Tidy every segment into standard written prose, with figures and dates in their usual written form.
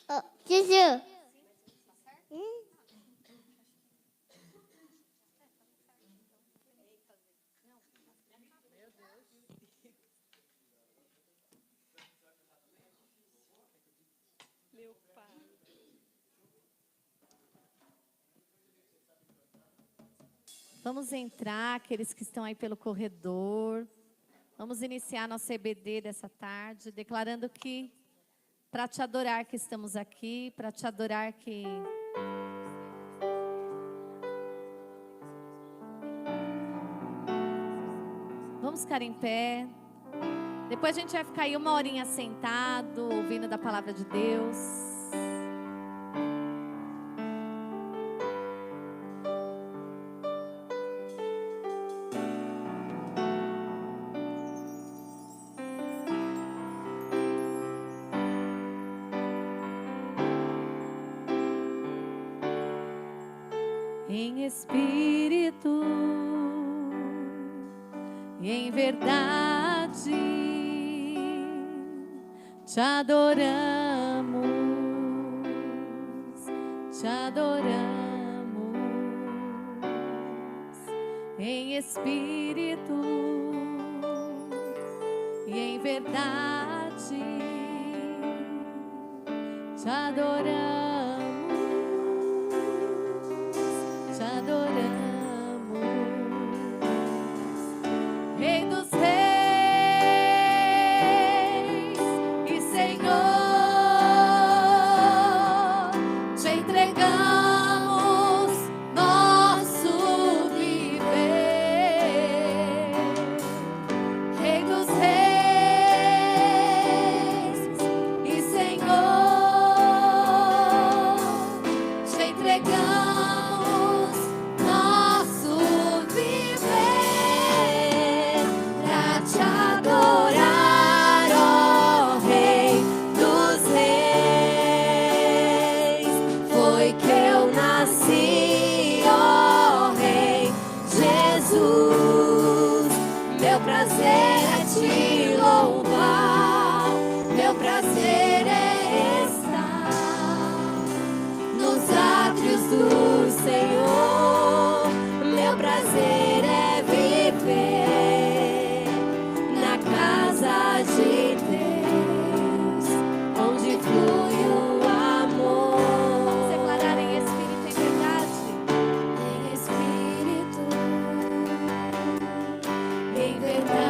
Oh, Juju. Vamos entrar, aqueles que estão aí pelo corredor. Vamos iniciar nosso EBD dessa tarde, declarando que para te adorar que estamos aqui, para te adorar que... Vamos ficar em pé. Depois a gente vai ficar aí 1 horinha sentado, ouvindo da palavra de Deus. Em espírito e em verdade te adoramos, te adoramos. Em espírito e em verdade te adoramos. Te adoramos, Rei dos Reis e Senhor, te entregamos nosso viver. Rei dos Reis e Senhor, te entregamos te louvar, meu prazer é estar nos átrios do Senhor, meu prazer é viver na casa de Deus, onde flui o amor. Vamos declarar em espírito e verdade. Em espírito, em verdade.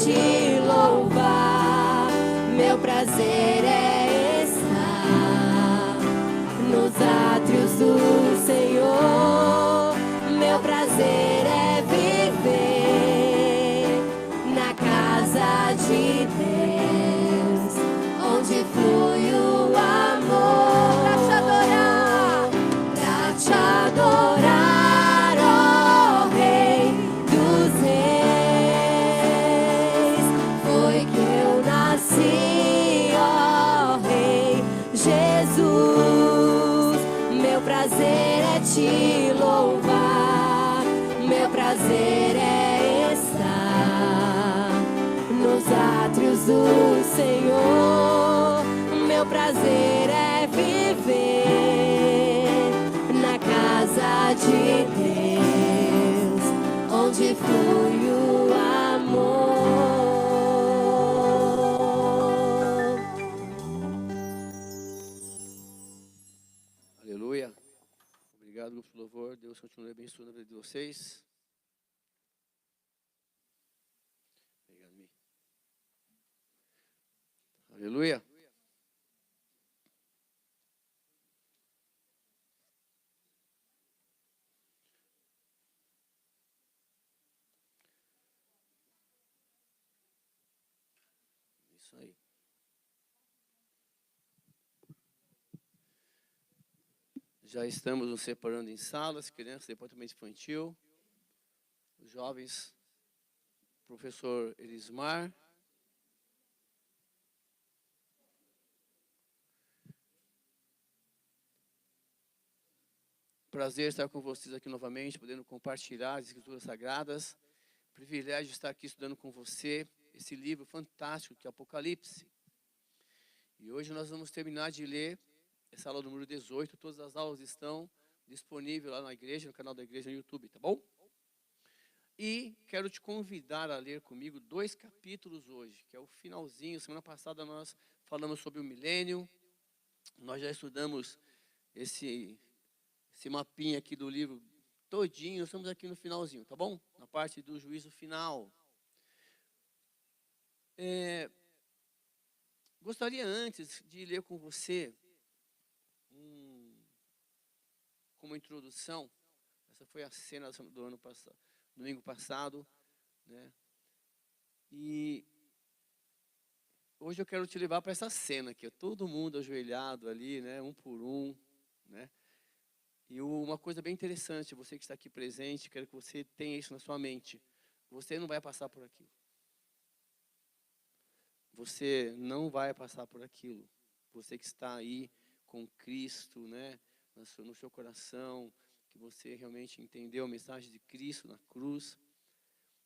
Te louvar, meu prazer é estar nos átrios do Senhor, meu prazer é viver na casa de Deus, onde flui o amor. Pra te adorar, pra te adorar. Te louvar, meu prazer é estar nos átrios do Senhor, meu prazer é viver na casa flui o amor. Aleluia. Obrigado, grupo de louvor. Deus continue abençoando a vida de vocês. Obrigado, Mi. Aleluia. Isso aí. Já estamos nos separando em salas, crianças, departamento infantil, os jovens, professor Elismar. Prazer estar com vocês aqui novamente, podendo compartilhar as Escrituras Sagradas. Privilégio de estar aqui estudando com você esse livro fantástico que é Apocalipse. E hoje nós vamos terminar de ler essa aula número 18. Todas as aulas estão disponíveis lá na igreja, no canal da igreja no YouTube, tá bom? E quero te convidar a ler comigo 2 capítulos hoje, que é o finalzinho. Semana passada nós falamos sobre o milênio. Nós já estudamos esse mapinha aqui do livro todinho. Estamos aqui no finalzinho, tá bom? Na parte do juízo final. Gostaria antes de ler com você como introdução. Essa foi a cena do ano passado, domingo passado, né? E hoje eu quero te levar para essa cena aqui, todo mundo ajoelhado ali, né, um por um, né? E uma coisa bem interessante, você que está aqui presente, quero que você tenha isso na sua mente. Você não vai passar por aquilo. Você não vai passar por aquilo. Você que está aí com Cristo, né, no seu coração, que você realmente entendeu a mensagem de Cristo na cruz.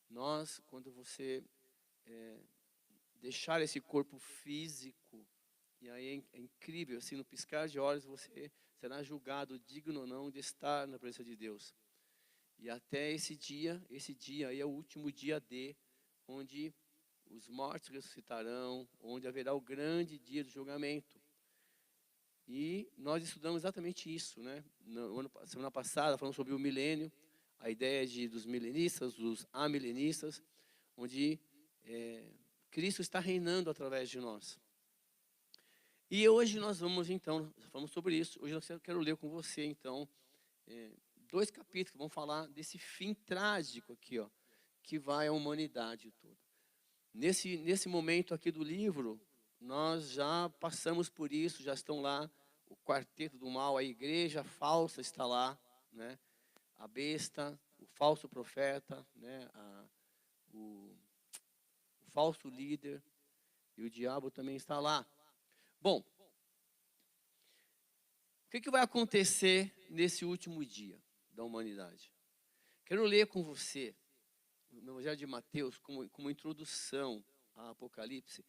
Nós, quando você deixar esse corpo físico, e aí é incrível, assim, no piscar de olhos você será julgado digno ou não de estar na presença de Deus. E até esse dia aí é o último dia onde os mortos ressuscitarão, onde haverá o grande dia do julgamento. E nós estudamos exatamente isso, né? Semana passada falamos sobre o milênio, a ideia dos milenistas, dos amilenistas, onde Cristo está reinando através de nós. E hoje nós vamos, então, falamos sobre isso. Hoje eu quero ler com você, então, 2 capítulos que vão falar desse fim trágico aqui, ó, que vai à humanidade toda. Nesse momento aqui do livro, nós já passamos por isso, já estão lá o quarteto do mal, a igreja falsa está lá, né? A besta, o falso profeta, né? O falso líder, e o diabo também está lá. Bom, o que vai acontecer nesse último dia da humanidade? Quero ler com você no Evangelho de Mateus como introdução a Apocalipse,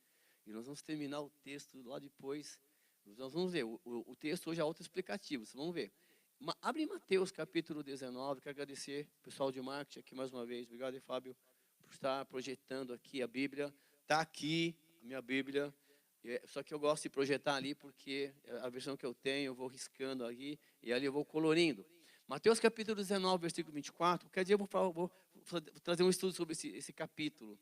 e nós vamos terminar o texto lá depois. Nós vamos ver, o texto hoje é autoexplicativo, vocês vão ver. Abre em Mateus capítulo 19, quero agradecer o pessoal de marketing aqui mais uma vez. Obrigado, Fábio, por estar projetando aqui a Bíblia. Está aqui a minha Bíblia, só que eu gosto de projetar ali porque a versão que eu tenho eu vou riscando ali e ali eu vou colorindo. Mateus capítulo 19, versículo 24, quer dizer, eu vou trazer um estudo sobre esse capítulo.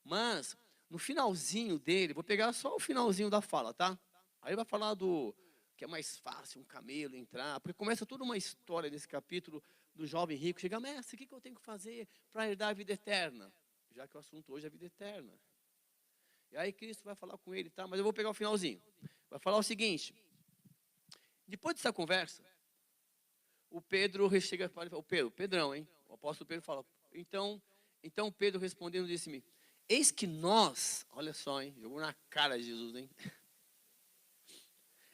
Mas, no finalzinho dele, vou pegar só o finalzinho da fala, tá? Aí vai falar do que é mais fácil um camelo entrar, porque começa toda uma história desse capítulo do jovem rico. Chega, mestre, o que eu tenho que fazer para herdar a vida eterna? Já que o assunto hoje é a vida eterna. E aí Cristo vai falar com ele, tá? Mas eu vou pegar o finalzinho. Vai falar o seguinte: depois dessa conversa, o Pedro chega para ele e fala, Pedrão, hein? O apóstolo Pedro fala, então Pedro respondendo disse-me, eis que nós, olha só, hein? Jogou na cara de Jesus, hein?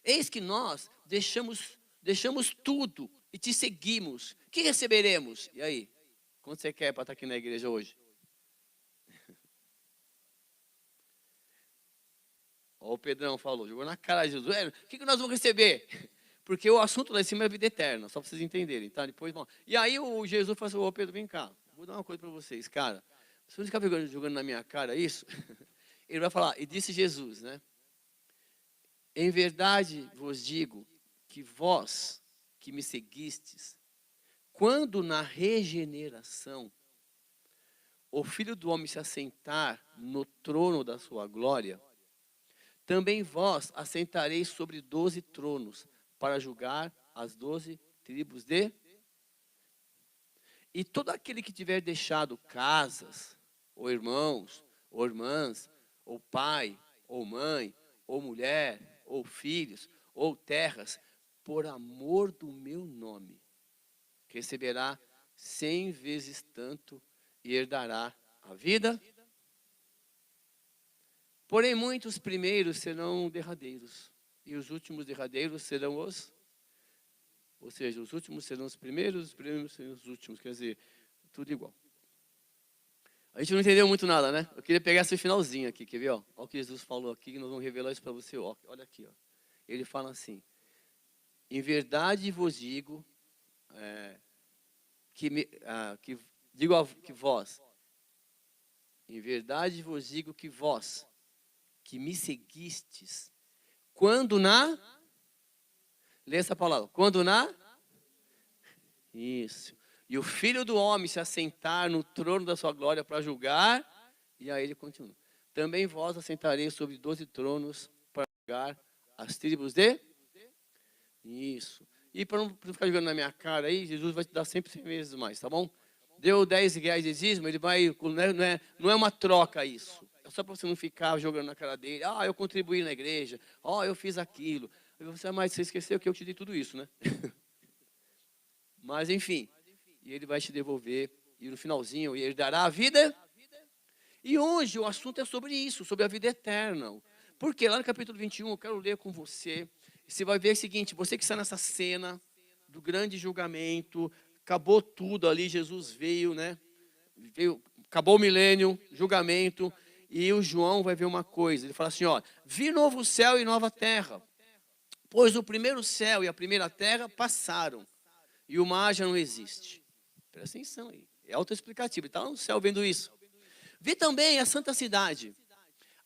Eis que nós deixamos tudo e te seguimos. Que receberemos? E aí? Quanto você quer para estar aqui na igreja hoje? Ó, o Pedrão falou, jogou na cara de Jesus. O que nós vamos receber? Porque o assunto lá em cima é a vida eterna, só para vocês entenderem, tá? Depois, bom. E aí o Jesus falou assim, ô Pedro, vem cá. vou dar uma coisa para vocês, cara. Se você ficar jogando na minha cara isso, ele vai falar, e disse Jesus, né? Em verdade vos digo que vós que me seguistes, quando na regeneração o Filho do Homem se assentar no trono da sua glória, também vós assentareis sobre 12 tronos, para julgar as 12 tribos de... E todo aquele que tiver deixado casas, ou irmãos, ou irmãs, ou pai, ou mãe, ou mulher, ou filhos, ou terras, por amor do meu nome, receberá 100 vezes tanto e herdará a vida. Porém, muitos primeiros serão derradeiros, e os últimos derradeiros serão os... Ou seja, os últimos serão os primeiros serão os últimos, quer dizer, tudo igual. A gente não entendeu muito nada, né? Eu queria pegar esse finalzinho aqui, quer ver? Olha o que Jesus falou aqui, que nós vamos revelar isso para você. Ó, olha aqui, ó. Ele fala assim, em verdade vos digo, que vós, em verdade vos digo que vós, que me seguistes, quando na... Lê essa palavra. Quando na... Isso. E o Filho do Homem se assentar no trono da sua glória para julgar. E aí ele continua. Também vós assentareis sobre 12 tronos para julgar as tribos de... Isso. E para não ficar jogando na minha cara aí, Jesus vai te dar sempre 100 vezes mais, tá bom? Deu 10 reais de dízimo, ele vai... Não é uma troca isso. É só para você não ficar jogando na cara dele. Ah, eu contribuí na igreja. Ah, eu fiz aquilo. Mas você esqueceu que eu te dei tudo isso, né? Mas, enfim. E ele vai te devolver. E no finalzinho, ele dará a vida. E hoje o assunto é sobre isso, sobre a vida eterna. Porque lá no capítulo 21, eu quero ler com você. Você vai ver o seguinte, você que está nessa cena do grande julgamento, acabou tudo ali, Jesus veio, né? Acabou o milênio, julgamento. E o João vai ver uma coisa. Ele fala assim, ó, vi novo céu e nova terra. Pois o primeiro céu e a primeira terra passaram, e o mar já não existe. Presta atenção aí, é autoexplicativo, ele está no céu vendo isso. Vi também a santa cidade,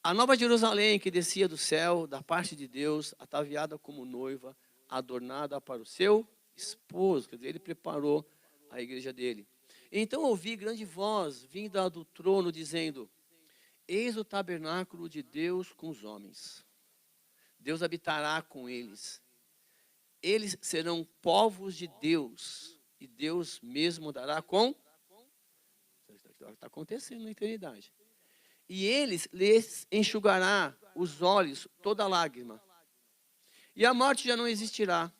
a nova Jerusalém que descia do céu, da parte de Deus, ataviada como noiva, adornada para o seu esposo. Quer dizer, ele preparou a igreja dele. Então ouvi grande voz vinda do trono dizendo, eis o tabernáculo de Deus com os homens. Deus habitará com eles. Eles serão povos de Deus. E Deus mesmo dará com... Está acontecendo na eternidade. E eles lhes enxugará os olhos, toda lágrima. E a morte já não existirá.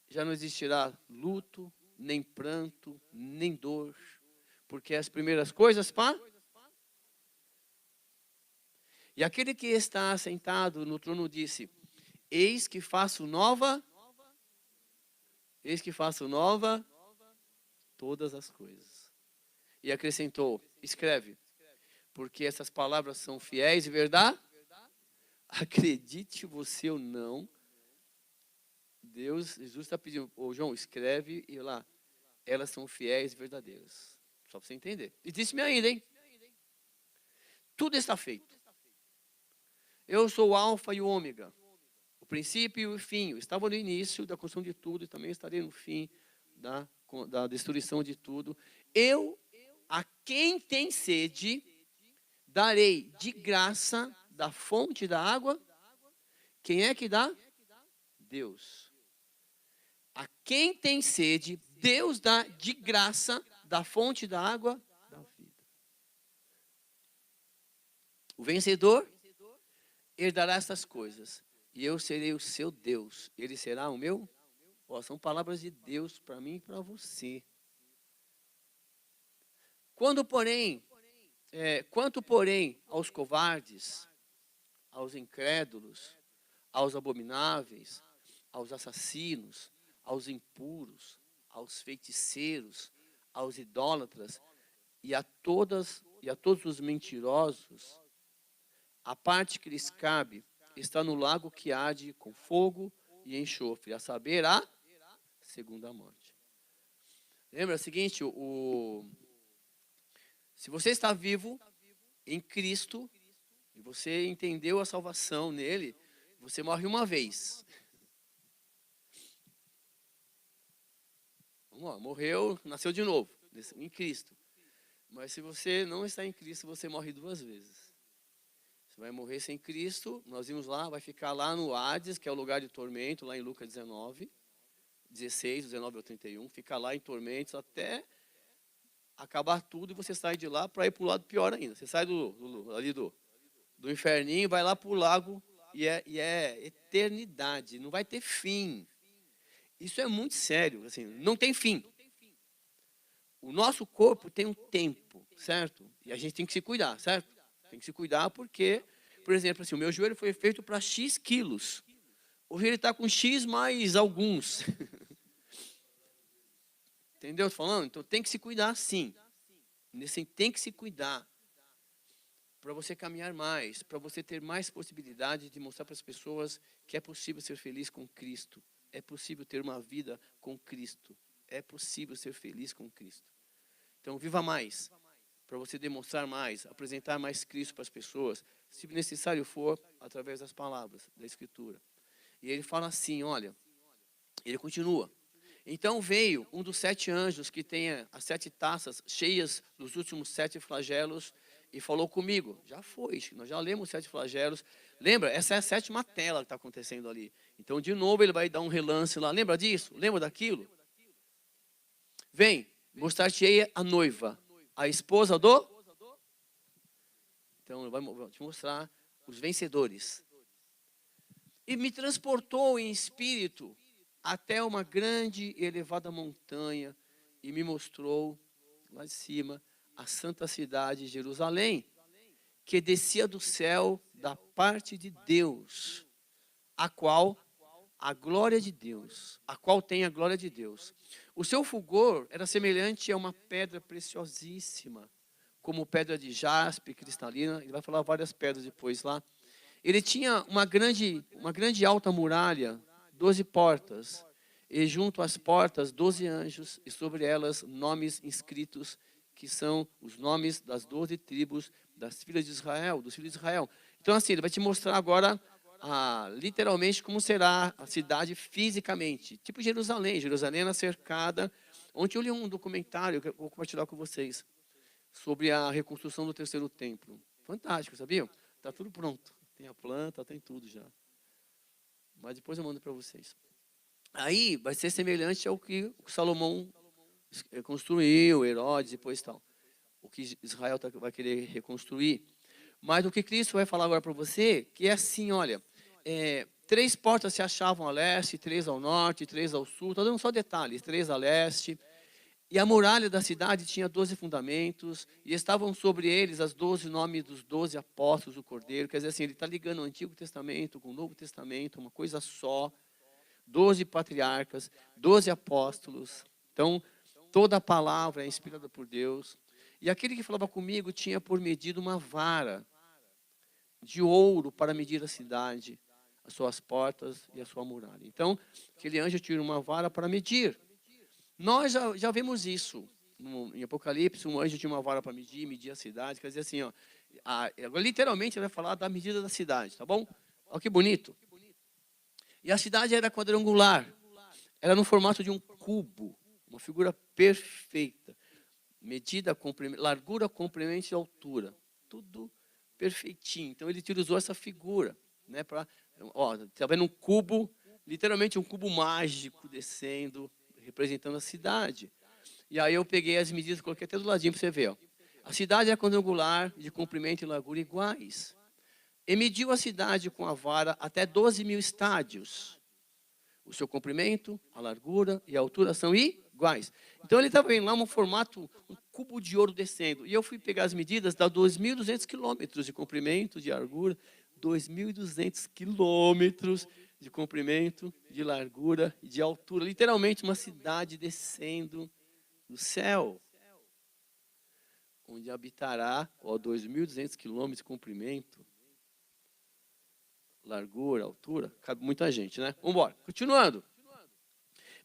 Já não existirá luto, nem pranto, nem dor. Porque as primeiras coisas, E aquele que está sentado no trono disse, eis que faço nova todas as coisas. E acrescentou, escreve, porque essas palavras são fiéis e verdade. Acredite você ou não, Jesus está pedindo, ô João, escreve e lá, elas são fiéis e verdadeiras. Só para você entender. E disse-me ainda, hein? Tudo está feito. Eu sou o alfa e o ômega, o princípio e o fim. Eu estava no início da construção de tudo e também estarei no fim da destruição de tudo. Eu, a quem tem sede, darei de graça da fonte da água. Quem é que dá? Deus. A quem tem sede, Deus dá de graça da fonte da água da vida. O vencedor herdará essas coisas, e eu serei o seu Deus. Ele será o meu... são palavras de Deus para mim e para você. Quanto, porém, aos covardes, aos incrédulos, aos abomináveis, aos assassinos, aos impuros, aos feiticeiros, aos idólatras e a todos os mentirosos, a parte que lhes cabe está no lago que arde com fogo e enxofre, a saber, a segunda morte. Lembra o seguinte, Se você está vivo em Cristo, e você entendeu a salvação nele, você morre uma vez. Vamos lá, morreu, nasceu de novo, em Cristo. Mas se você não está em Cristo, você morre duas vezes. Você vai morrer sem Cristo, nós vimos lá, vai ficar lá no Hades, que é o lugar de tormento, lá em Lucas 19, 16, 19 ao 31. Fica lá em tormentos até acabar tudo e você sai de lá para ir para o lado pior ainda. Você sai do inferninho, vai lá para o lago e é eternidade, não vai ter fim. Isso é muito sério, assim, não tem fim. O nosso corpo tem um tempo, certo? E a gente tem que se cuidar, certo? Tem que se cuidar porque, por exemplo, assim, o meu joelho foi feito para X quilos. Hoje ele está com X mais alguns. Entendeu? Estou falando? Então tem que se cuidar sim. Tem que se cuidar. Para você caminhar mais, para você ter mais possibilidade de mostrar para as pessoas que é possível ser feliz com Cristo. É possível ter uma vida com Cristo. É possível ser feliz com Cristo. Então, viva mais, para você demonstrar mais, apresentar mais Cristo para as pessoas, se necessário for, através das palavras da Escritura. E ele fala assim, olha, ele continua. Então veio um dos 7 anjos que tem as 7 taças cheias dos últimos 7 flagelos e falou comigo. Já foi, nós já lemos 7 flagelos. Lembra? Essa é a 7ª tela que está acontecendo ali. Então, de novo, ele vai dar um relance lá. Lembra disso? Lembra daquilo? Vem, mostrar-te-ei a noiva, a esposa do... Então, vou te mostrar os vencedores. E me transportou em espírito até uma grande e elevada montanha e me mostrou, lá de cima, a santa cidade de Jerusalém, que descia do céu da parte de Deus, a qual a glória de Deus, a qual tem a glória de Deus. O seu fulgor era semelhante a uma pedra preciosíssima, como pedra de jaspe, cristalina. Ele vai falar várias pedras depois lá. Ele tinha uma grande alta muralha, 12 portas, e junto às portas 12 anjos, e sobre elas nomes inscritos, que são os nomes das 12 tribos das filhas de Israel, dos filhos de Israel. Então, assim, ele vai te mostrar agora, literalmente, como será a cidade fisicamente. Tipo Jerusalém. Jerusalém era cercada. Ontem eu li um documentário que eu vou compartilhar com vocês, sobre a reconstrução do 3º templo. Fantástico, sabiam? Está tudo pronto. Tem a planta, tem tudo já. Mas depois eu mando para vocês. Aí vai ser semelhante ao que Salomão construiu, Herodes e depois tal. O que Israel vai querer reconstruir. Mas o que Cristo vai falar agora para você, que é assim, olha, 3 portas se achavam a leste, 3 ao norte, 3 ao sul, estou dando só detalhes, 3 a leste. E a muralha da cidade tinha 12 fundamentos, e estavam sobre eles as 12 nomes dos 12 apóstolos do Cordeiro. Quer dizer assim, ele está ligando o Antigo Testamento com o Novo Testamento, uma coisa só. 12 patriarcas, 12 apóstolos. Então, toda a palavra é inspirada por Deus. E aquele que falava comigo tinha por medida uma vara de ouro para medir a cidade, as suas portas e a sua muralha. Então, aquele anjo tira uma vara para medir. Nós já vemos isso em Apocalipse. Um anjo tinha uma vara para medir a cidade. Quer dizer assim, ó, agora literalmente ele vai falar da medida da cidade, tá bom? Olha que bonito. E a cidade era quadrangular. Era no formato de um cubo, uma figura perfeita. Medida, largura, comprimento e altura. Tudo perfeitinho. Então ele utilizou essa figura, né, para, tá vendo um cubo, literalmente um cubo mágico descendo, representando a cidade. E aí eu peguei as medidas, coloquei até do ladinho para você ver. Ó. A cidade é quadrangular, de comprimento e largura iguais. E mediu a cidade com a vara até 12.000 estádios. O seu comprimento, a largura e a altura são iguais. Então ele estava vendo lá um formato, um cubo de ouro descendo. E eu fui pegar as medidas, dá 2.200 quilômetros de comprimento, de largura, 2.200 quilômetros de comprimento, de largura e de altura. Literalmente uma cidade descendo do céu, onde habitará 2.200 quilômetros de comprimento, largura, altura, cabe muita gente, né? Vamos embora. Continuando.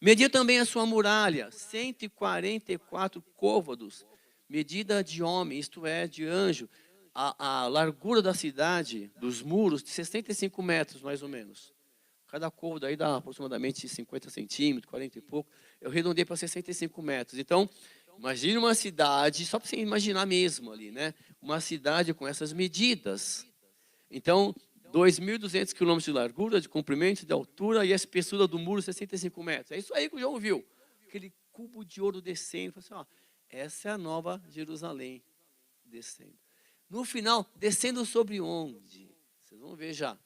Mediu também a sua muralha, 144 côvados, medida de homem, isto é, de anjo, a largura da cidade, dos muros, de 65 metros, mais ou menos. Cada côvado aí dá aproximadamente 50 centímetros, 40 e pouco. Eu arredondei para 65 metros. Então, imagine uma cidade, só para você imaginar mesmo ali, né? Uma cidade com essas medidas. Então, 2.200 quilômetros de largura, de comprimento, de altura e a espessura do muro, 65 metros. É isso aí que o João viu. Aquele cubo de ouro descendo. Assim, ó, essa é a nova Jerusalém descendo. No final, descendo sobre onde? Vocês vão ver já.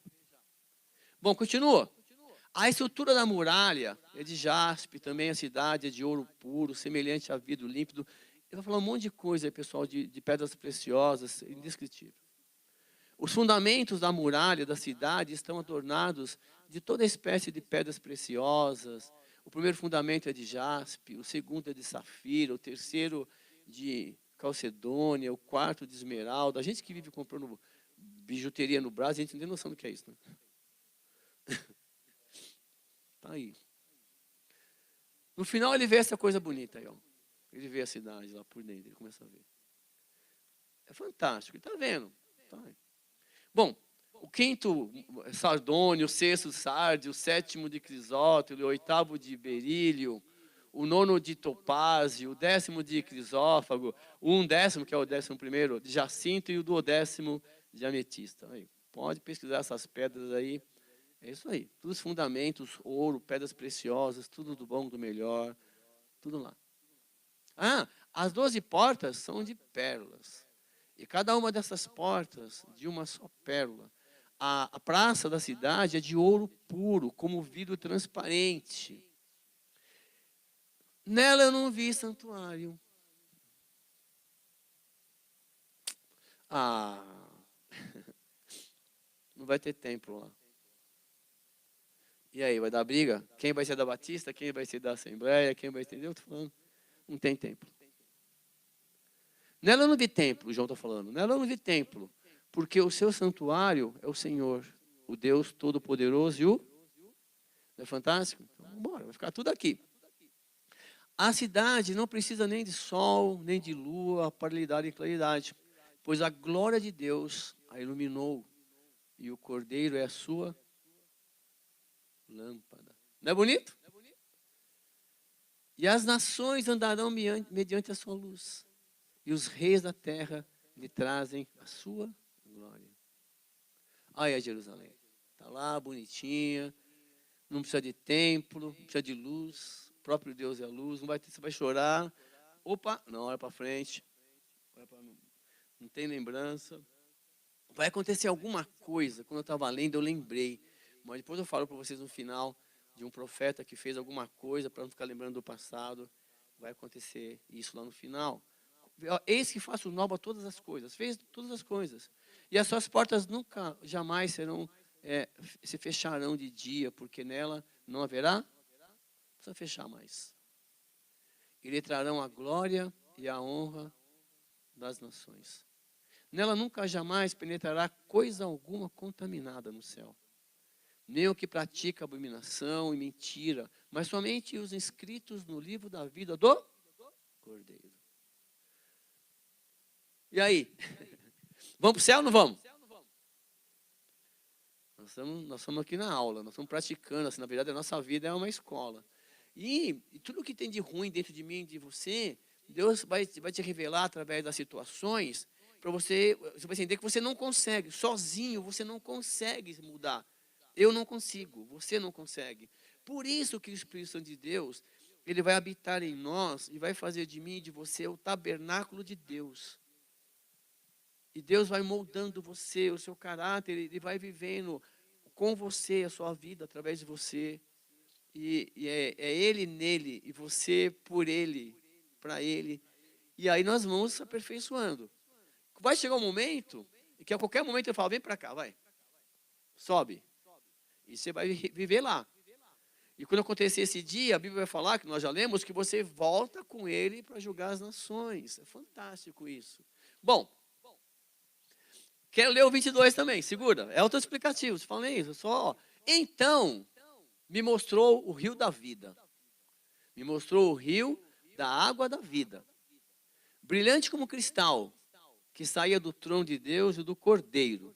Bom, continua. A estrutura da muralha é de jaspe, também a cidade é de ouro puro, semelhante a vidro límpido. Ele vai falar um monte de coisa aí, pessoal, de pedras preciosas, indescritível. Os fundamentos da muralha da cidade estão adornados de toda espécie de pedras preciosas. O primeiro fundamento é de jaspe, o segundo é de safira, o terceiro de calcedônia, o quarto de esmeralda. A gente que vive comprando bijuteria no Brasil, a gente não tem noção do que é isso, né? Tá aí. No final ele vê essa coisa bonita aí, ó. Ele vê a cidade lá por dentro, ele começa a ver. É fantástico, ele está vendo. Tá aí. Bom, o quinto sardônio, o sexto sardio, o sétimo de crisótilo, o oitavo de berílio, o nono de topázio, o décimo de crisófago, o undécimo, que é o 11º, de jacinto, e o duodécimo de ametista. Aí, pode pesquisar essas pedras aí. É isso aí. Todos os fundamentos, ouro, pedras preciosas, tudo do bom, do melhor, tudo lá. Ah, as 12 portas são de pérolas. E cada uma dessas portas de uma só pérola. A praça da cidade é de ouro puro, como vidro transparente. Nela eu não vi santuário. Ah, não vai ter templo lá. E aí, vai dar briga? Quem vai ser da Batista? Quem vai ser da Assembleia? Quem vai entender? Eu estou falando. Não tem templo. Nela eu não vi templo, o João está falando. Nela eu não vi templo. Porque o seu santuário é o Senhor, o Deus Todo-Poderoso e o... Não é fantástico? Então, vamos embora, vai ficar tudo aqui. A cidade não precisa nem de sol, nem de lua para lhe dar claridade, pois a glória de Deus a iluminou e o Cordeiro é a sua lâmpada. Não é bonito? E as nações andarão mediante a sua luz, e os reis da terra lhe trazem a sua glória. Olha Jerusalém, está lá bonitinha, não precisa de templo, não precisa de luz, o próprio Deus é a luz, não vai ter, você vai chorar, opa, não, olha para frente, não tem lembrança. Vai acontecer alguma coisa, quando eu estava lendo eu lembrei, mas depois eu falo para vocês no final de um profeta que fez alguma coisa para não ficar lembrando do passado. Vai acontecer isso lá no final. Eis que faço nova todas as coisas. Fez todas as coisas. E as suas portas nunca, jamais serão, se fecharão de dia, porque nela não haverá, não precisa fechar mais. E lhe trarão a glória e a honra das nações. Nela nunca jamais penetrará coisa alguma contaminada no céu. Nem o que pratica abominação e mentira, mas somente os inscritos no livro da vida do Cordeiro. E aí? Vamos para o céu ou não vamos? Nós estamos aqui na aula, nós estamos praticando, assim, na verdade a nossa vida é uma escola. E tudo que tem de ruim dentro de mim, de você, Deus vai te revelar através das situações, para você vai entender que você não consegue, sozinho você não consegue mudar. Eu não consigo, você não consegue. Por isso que o Espírito Santo de Deus, ele vai habitar em nós e vai fazer de mim e de você o tabernáculo de Deus. E Deus vai moldando você, o seu caráter, ele vai vivendo com você a sua vida através de você. E é Ele nele, e você por Ele, para Ele. E aí nós vamos se aperfeiçoando. Vai chegar um momento, que a qualquer momento eu falo, vem para cá, vai. Sobe. E você vai viver lá. E quando acontecer esse dia, a Bíblia vai falar, que nós já lemos, que você volta com Ele para julgar as nações. É fantástico isso. Bom, quero ler o 22 também, segura. É autoexplicativo, você fala isso, só. Então, me mostrou o rio da vida. Me mostrou o rio da água da vida. brilhante como cristal, que saía do trono de Deus e do Cordeiro.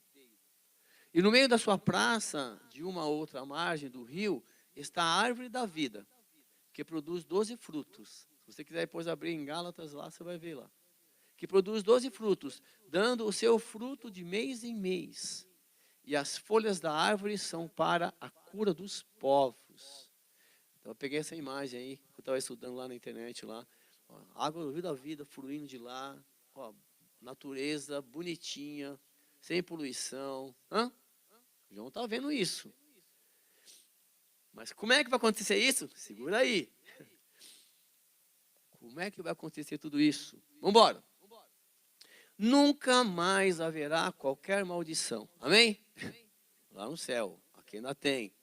E no meio da sua praça, de uma a outra margem do rio, está a árvore da vida, que produz 12 frutos. Se você quiser depois abrir em Gálatas lá, você vai ver lá. Que produz 12 frutos, dando o seu fruto de mês em mês. E as folhas da árvore são para a cura dos povos. Então eu peguei essa imagem aí, que eu estava estudando lá na internet, lá. Ó, água do rio da vida fluindo de lá. Ó, natureza bonitinha, sem poluição. Hã? O João está vendo isso. Mas como é que vai acontecer isso? Segura aí. Como é que vai acontecer tudo isso? Vamos embora. Nunca mais haverá qualquer maldição. Amém? Lá no céu. Aqui ainda tem.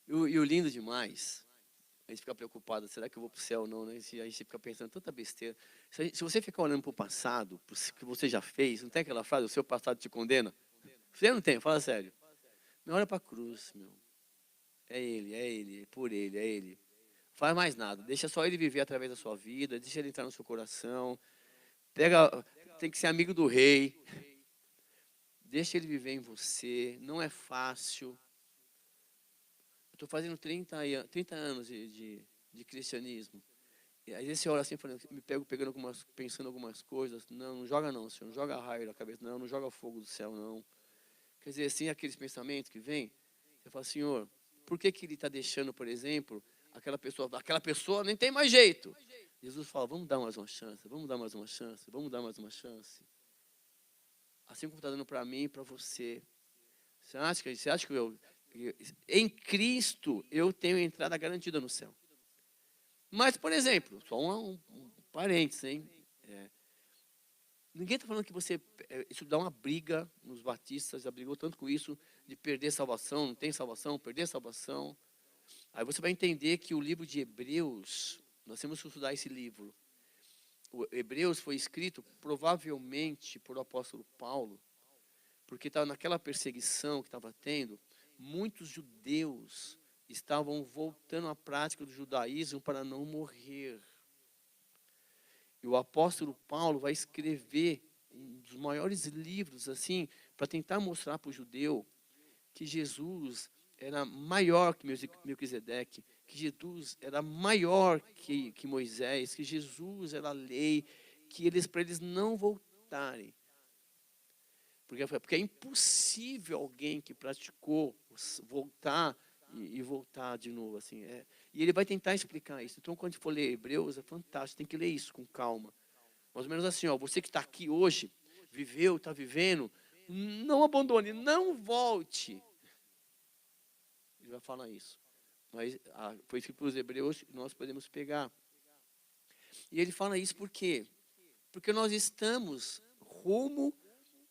E o lindo demais, a gente fica preocupado, será que eu vou para o céu ou não, né? A gente fica pensando tanta besteira. Se você ficar olhando para o passado, para o que você já fez, não tem aquela frase, o seu passado te condena? Você não tem, fala sério. Não olha para a cruz, meu. É ele, é por ele, é ele. Não faz mais nada, deixa só ele viver através da sua vida, deixa ele entrar no seu coração. Tem que ser amigo do rei. Deixa ele viver em você, não é fácil. Estou fazendo 30 anos de cristianismo. E aí você olha assim, me pego pensando algumas coisas. Não joga não, Senhor, não joga raio na cabeça, não joga fogo do céu, não. Quer dizer, assim, aqueles pensamentos que vêm, você fala, Senhor, por que ele está deixando, por exemplo, aquela pessoa nem tem mais jeito. Jesus fala, vamos dar mais uma chance, vamos dar mais uma chance, vamos dar mais uma chance. Assim como está dando para mim e para você. Você acha que em Cristo eu tenho entrada garantida no céu? Mas, por exemplo, só um parênteses, hein? Ninguém está falando que isso dá uma briga nos batistas, já brigou tanto com isso, de perder salvação, não tem salvação, perder salvação. Aí você vai entender que o livro de Hebreus, nós temos que estudar esse livro. O Hebreus foi escrito provavelmente por o apóstolo Paulo, porque estava naquela perseguição que estava tendo, muitos judeus estavam voltando à prática do judaísmo para não morrer. E o apóstolo Paulo vai escrever um dos maiores livros, assim, para tentar mostrar para o judeu que Jesus era maior que Melquisedeque, que Jesus era maior que Moisés, que Jesus era a lei, para eles não voltarem. Porque é impossível alguém que praticou voltar e voltar de novo. Assim, E ele vai tentar explicar isso. Então, quando for ler Hebreus, é fantástico, tem que ler isso com calma. Mais ou menos assim, ó, você que está aqui hoje, viveu, está vivendo, não abandone, não volte. Ele vai falar isso. Mas foi escrito para os Hebreus, nós podemos pegar. E ele fala isso por quê? Porque nós estamos rumo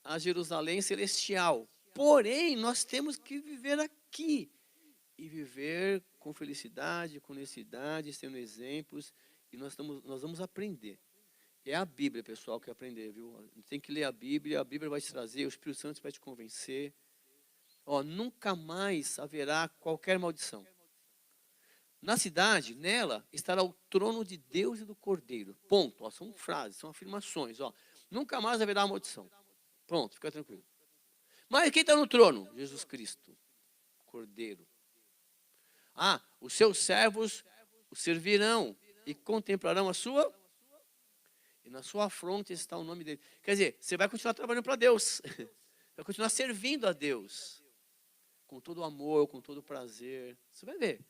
a Jerusalém celestial. Porém, nós temos que viver aqui. E viver com felicidade, com honestidade, sendo exemplos. E nós vamos aprender. É a Bíblia, pessoal, que aprender, viu? Tem que ler a Bíblia vai te trazer, o Espírito Santo vai te convencer. Ó, nunca mais haverá qualquer maldição. Na cidade, nela, estará o trono de Deus e do Cordeiro. Ponto. Ó, são frases, são afirmações. Ó. Nunca mais haverá maldição. Pronto, fica tranquilo. Mas quem está no trono? Jesus Cristo, Cordeiro. Os seus servos o servirão e contemplarão a sua... E na sua fronte está o nome dele. Quer dizer, você vai continuar trabalhando para Deus. Vai continuar servindo a Deus. Com todo amor, com todo prazer. Você vai ver.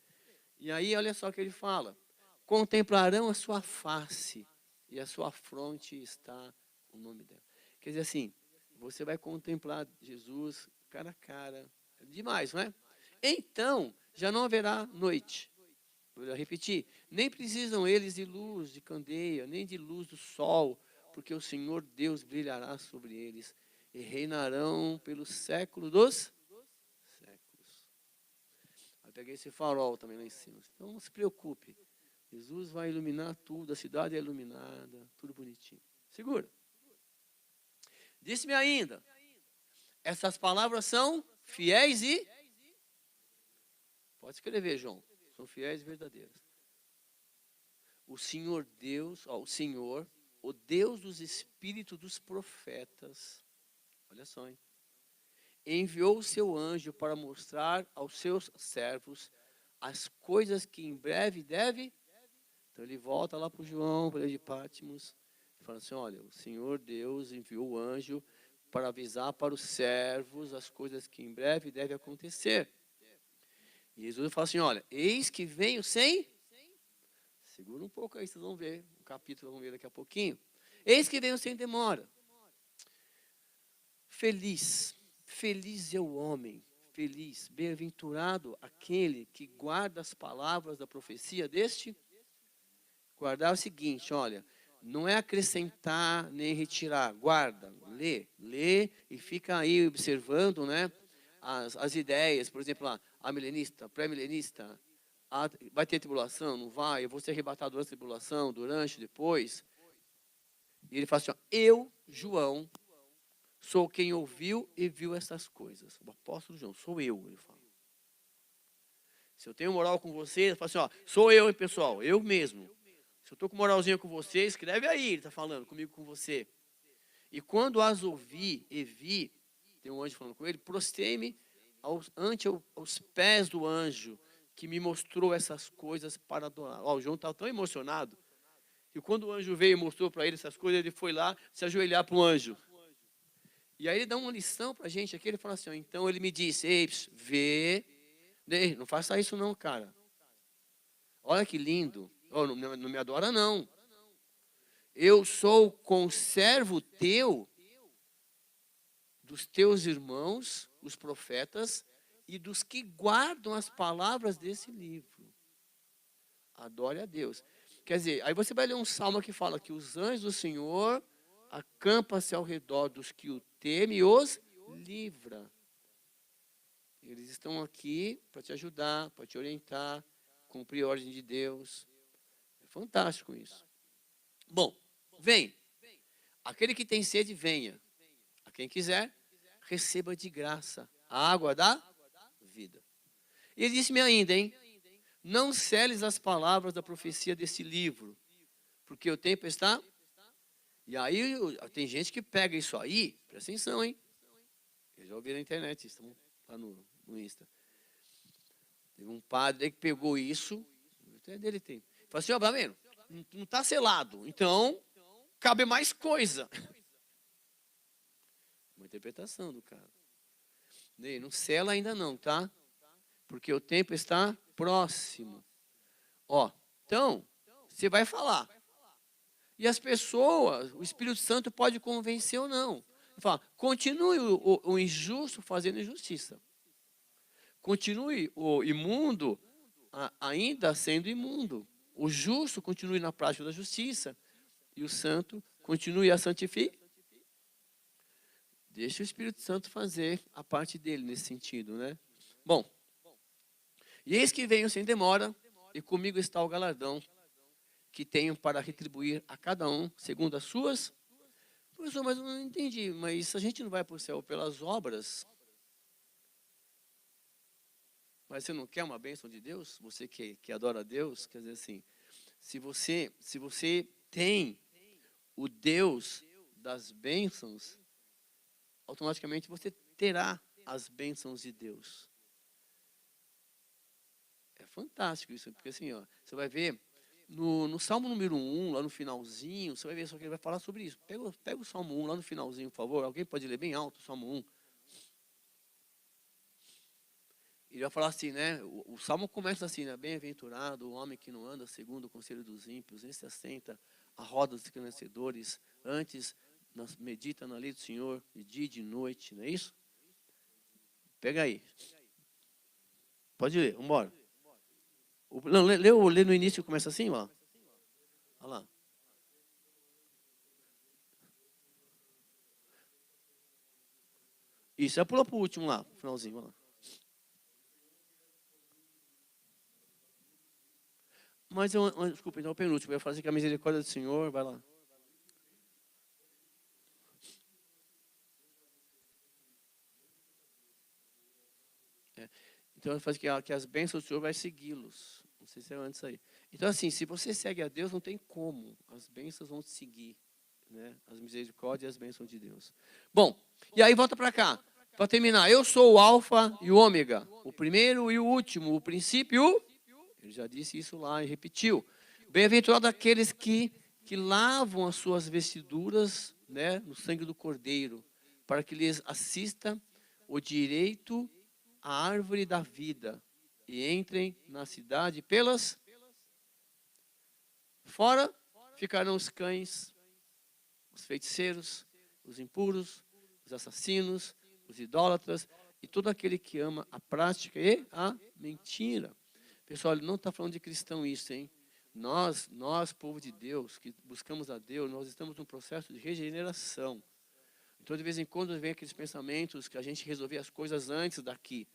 E aí, olha só o que ele fala. Contemplarão a sua face. E a sua fronte está o nome dela. Quer dizer assim, você vai contemplar Jesus cara a cara. É demais, não é? Então, já não haverá noite. Vou repetir, nem precisam eles de luz de candeia, nem de luz do sol, porque o Senhor Deus brilhará sobre eles e reinarão pelos séculos dos séculos. Aí peguei esse farol também lá em cima. Então não se preocupe, Jesus vai iluminar tudo, a cidade é iluminada, tudo bonitinho. Segura. Disse-me ainda, essas palavras são fiéis e... Pode escrever, João. São fiéis e verdadeiras. o Senhor Deus, ó, o Senhor, o Deus dos espíritos dos profetas, olha só, hein? Enviou o seu anjo para mostrar aos seus servos as coisas que em breve deve. Então ele volta lá para o João, para ele de Patmos, e fala assim, olha, o Senhor Deus enviou o anjo para avisar para os servos as coisas que em breve devem acontecer. E Jesus fala assim, olha, eis que venho sem... Segura um pouco aí, vocês vão ver, o capítulo vão ver daqui a pouquinho. Eis que venho sem demora. Feliz, feliz é o homem, feliz, bem-aventurado aquele que guarda as palavras da profecia deste. Guardar é o seguinte, olha, não é acrescentar nem retirar, guarda, lê e fica aí observando, né, as ideias, por exemplo, lá, a milenista, pré-milenista, vai ter tribulação, não vai, eu vou ser arrebatado durante a tribulação, durante, depois. E ele fala assim, ó, eu, João, sou quem ouviu e viu essas coisas. O apóstolo João, sou eu, ele fala. Se eu tenho moral com você, ele fala assim, ó, sou eu, hein, pessoal, eu mesmo. Se eu estou com moralzinha com você, escreve aí, ele está falando comigo, com você. E quando as ouvi e vi, tem um anjo falando com ele, prostrei-me ante aos pés do anjo que me mostrou essas coisas para adorar. Ó, o João estava tão emocionado que quando o anjo veio e mostrou para ele essas coisas, ele foi lá se ajoelhar para o anjo. E aí ele dá uma lição para a gente aqui, ele fala assim, ó, então ele me disse, ei, vê, não faça isso não, cara. Olha que lindo. Oh, não me adora não. Eu sou conservo teu, dos teus irmãos, os profetas, e dos que guardam as palavras desse livro. Adore a Deus. Quer dizer, aí você vai ler um salmo que fala que os anjos do Senhor acampam-se ao redor dos que o temem e os livra. Eles estão aqui para te ajudar, para te orientar, cumprir a ordem de Deus. É fantástico isso. Bom, vem. Aquele que tem sede, venha. A quem quiser, receba de graça a água da vida. E ele disse-me ainda, hein? Não seles as palavras da profecia desse livro, porque o tempo está... E aí tem gente que pega isso aí, presta atenção, hein? Eu já ouvi na internet, estão lá no Insta. Teve um padre aí que pegou isso, até dele tem. Falou assim, ó, Blameno, não está selado, então cabe mais coisa. Uma interpretação do cara. Não sela ainda não, tá? Porque o tempo está próximo. Ó, então, você vai falar. E as pessoas, o Espírito Santo pode convencer ou não. Ele fala, continue o injusto fazendo injustiça. Continue o imundo ainda sendo imundo. O justo continue na prática da justiça. E o santo continue a santificar. Deixa o Espírito Santo fazer a parte dele nesse sentido, né? Bom, e eis que venho sem demora, e comigo está o galardão que tenho para retribuir a cada um segundo as suas. Professor, mas eu não entendi, mas a gente não vai para o céu pelas obras? Mas você não quer uma bênção de Deus? Você que adora a Deus, quer dizer assim, se você tem o Deus das bênçãos, automaticamente você terá as bênçãos de Deus. É fantástico isso, porque assim, ó, você vai ver no Salmo número 1, lá no finalzinho, você vai ver só que ele vai falar sobre isso. Pega o Salmo 1 lá no finalzinho, por favor. Alguém pode ler bem alto o Salmo 1? Ele vai falar assim, né? O Salmo começa assim, né? Bem-aventurado o homem que não anda segundo o conselho dos ímpios, nem se assenta à roda dos escarnecedores, antes medita na lei do Senhor, de dia e de noite, não é isso? Pega aí. Pode ler, vamos embora. Não, lê no início, começa assim, ó. Olha lá. Isso, pula para o último lá, finalzinho, olha lá. Mas, desculpa, então o penúltimo, eu ia falar assim que a misericórdia do Senhor, vai lá. Então, ele faz que as bênçãos do Senhor vai segui-los. Não sei se é antes aí. Então, assim, se você segue a Deus, não tem como. As bênçãos vão te seguir, né? As misericórdias e as bênçãos de Deus. Bom, e aí volta para cá. Para terminar, eu sou o alfa e o ômega, o primeiro e o último, o princípio. Ele já disse isso lá e repetiu. Bem-aventurado aqueles que lavam as suas vestiduras, né, no sangue do Cordeiro, para que lhes assista o direito à árvore da vida e entrem na cidade pelas... Fora ficarão os cães, os feiticeiros, os impuros, os assassinos, os idólatras e todo aquele que ama a prática e a mentira. Pessoal, ele não está falando de cristão isso, hein? Nós, povo de Deus, que buscamos a Deus, nós estamos num processo de regeneração. Então, de vez em quando, vem aqueles pensamentos que a gente resolver as coisas antes daqui.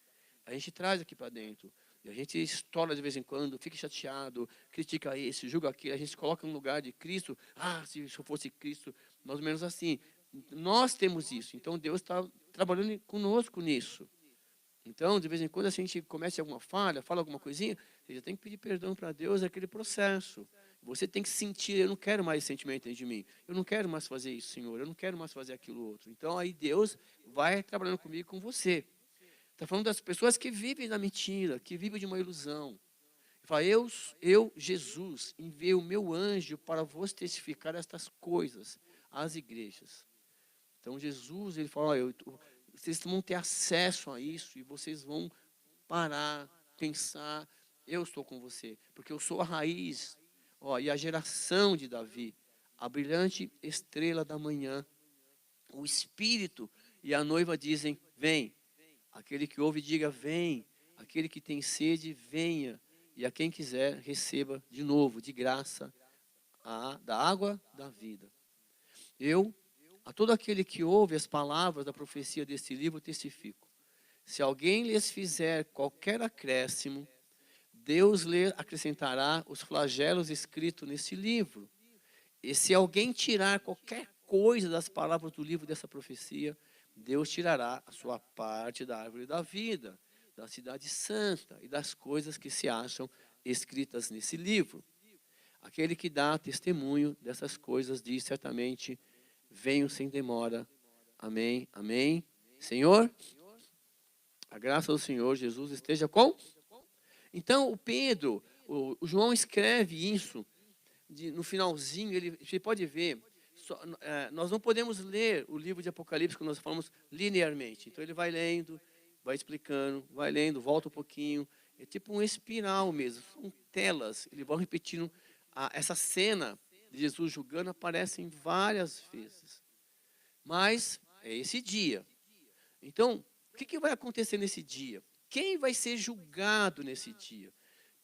A gente traz aqui para dentro. E a gente estoura de vez em quando, fica chateado, critica esse, julga aquilo. A gente se coloca no lugar de Cristo. Ah, se eu fosse Cristo, mais ou menos assim. Nós temos isso. Então, Deus está trabalhando conosco nisso. Então, de vez em quando, se a gente comete alguma falha, fala alguma coisinha, você já tem que pedir perdão para Deus naquele processo. Você tem que sentir, eu não quero mais esse sentimento dentro de mim. Eu não quero mais fazer isso, Senhor. Eu não quero mais fazer aquilo outro. Então, aí Deus vai trabalhando comigo e com você. Está falando das pessoas que vivem na mentira, que vivem de uma ilusão. Ele fala, eu, Jesus, enviei o meu anjo para vos testificar estas coisas às igrejas. Então, Jesus, ele fala, vocês vão ter acesso a isso e vocês vão parar, pensar, eu estou com você, porque eu sou a raiz, e a geração de Davi, a brilhante estrela da manhã. O Espírito e a noiva dizem, vem. Aquele que ouve, diga, vem. Aquele que tem sede, venha. E a quem quiser, receba de novo, de graça, da água da vida. A todo aquele que ouve as palavras da profecia deste livro, testifico. Se alguém lhes fizer qualquer acréscimo, Deus lhe acrescentará os flagelos escritos nesse livro. E se alguém tirar qualquer coisa das palavras do livro dessa profecia, Deus tirará a sua parte da árvore da vida, da cidade santa e das coisas que se acham escritas nesse livro. Aquele que dá testemunho dessas coisas diz certamente, venho sem demora. Amém, amém. Senhor, a graça do Senhor Jesus esteja com... Então, o Pedro, o João escreve isso, no finalzinho, você pode ver, nós não podemos ler o livro de Apocalipse, que nós falamos linearmente. Então, ele vai lendo, vai explicando, vai lendo, volta um pouquinho. É tipo um espiral mesmo, são telas. Ele vai repetindo. Essa cena de Jesus julgando aparece várias vezes. Mas é esse dia. Então, o que vai acontecer nesse dia? Quem vai ser julgado nesse dia?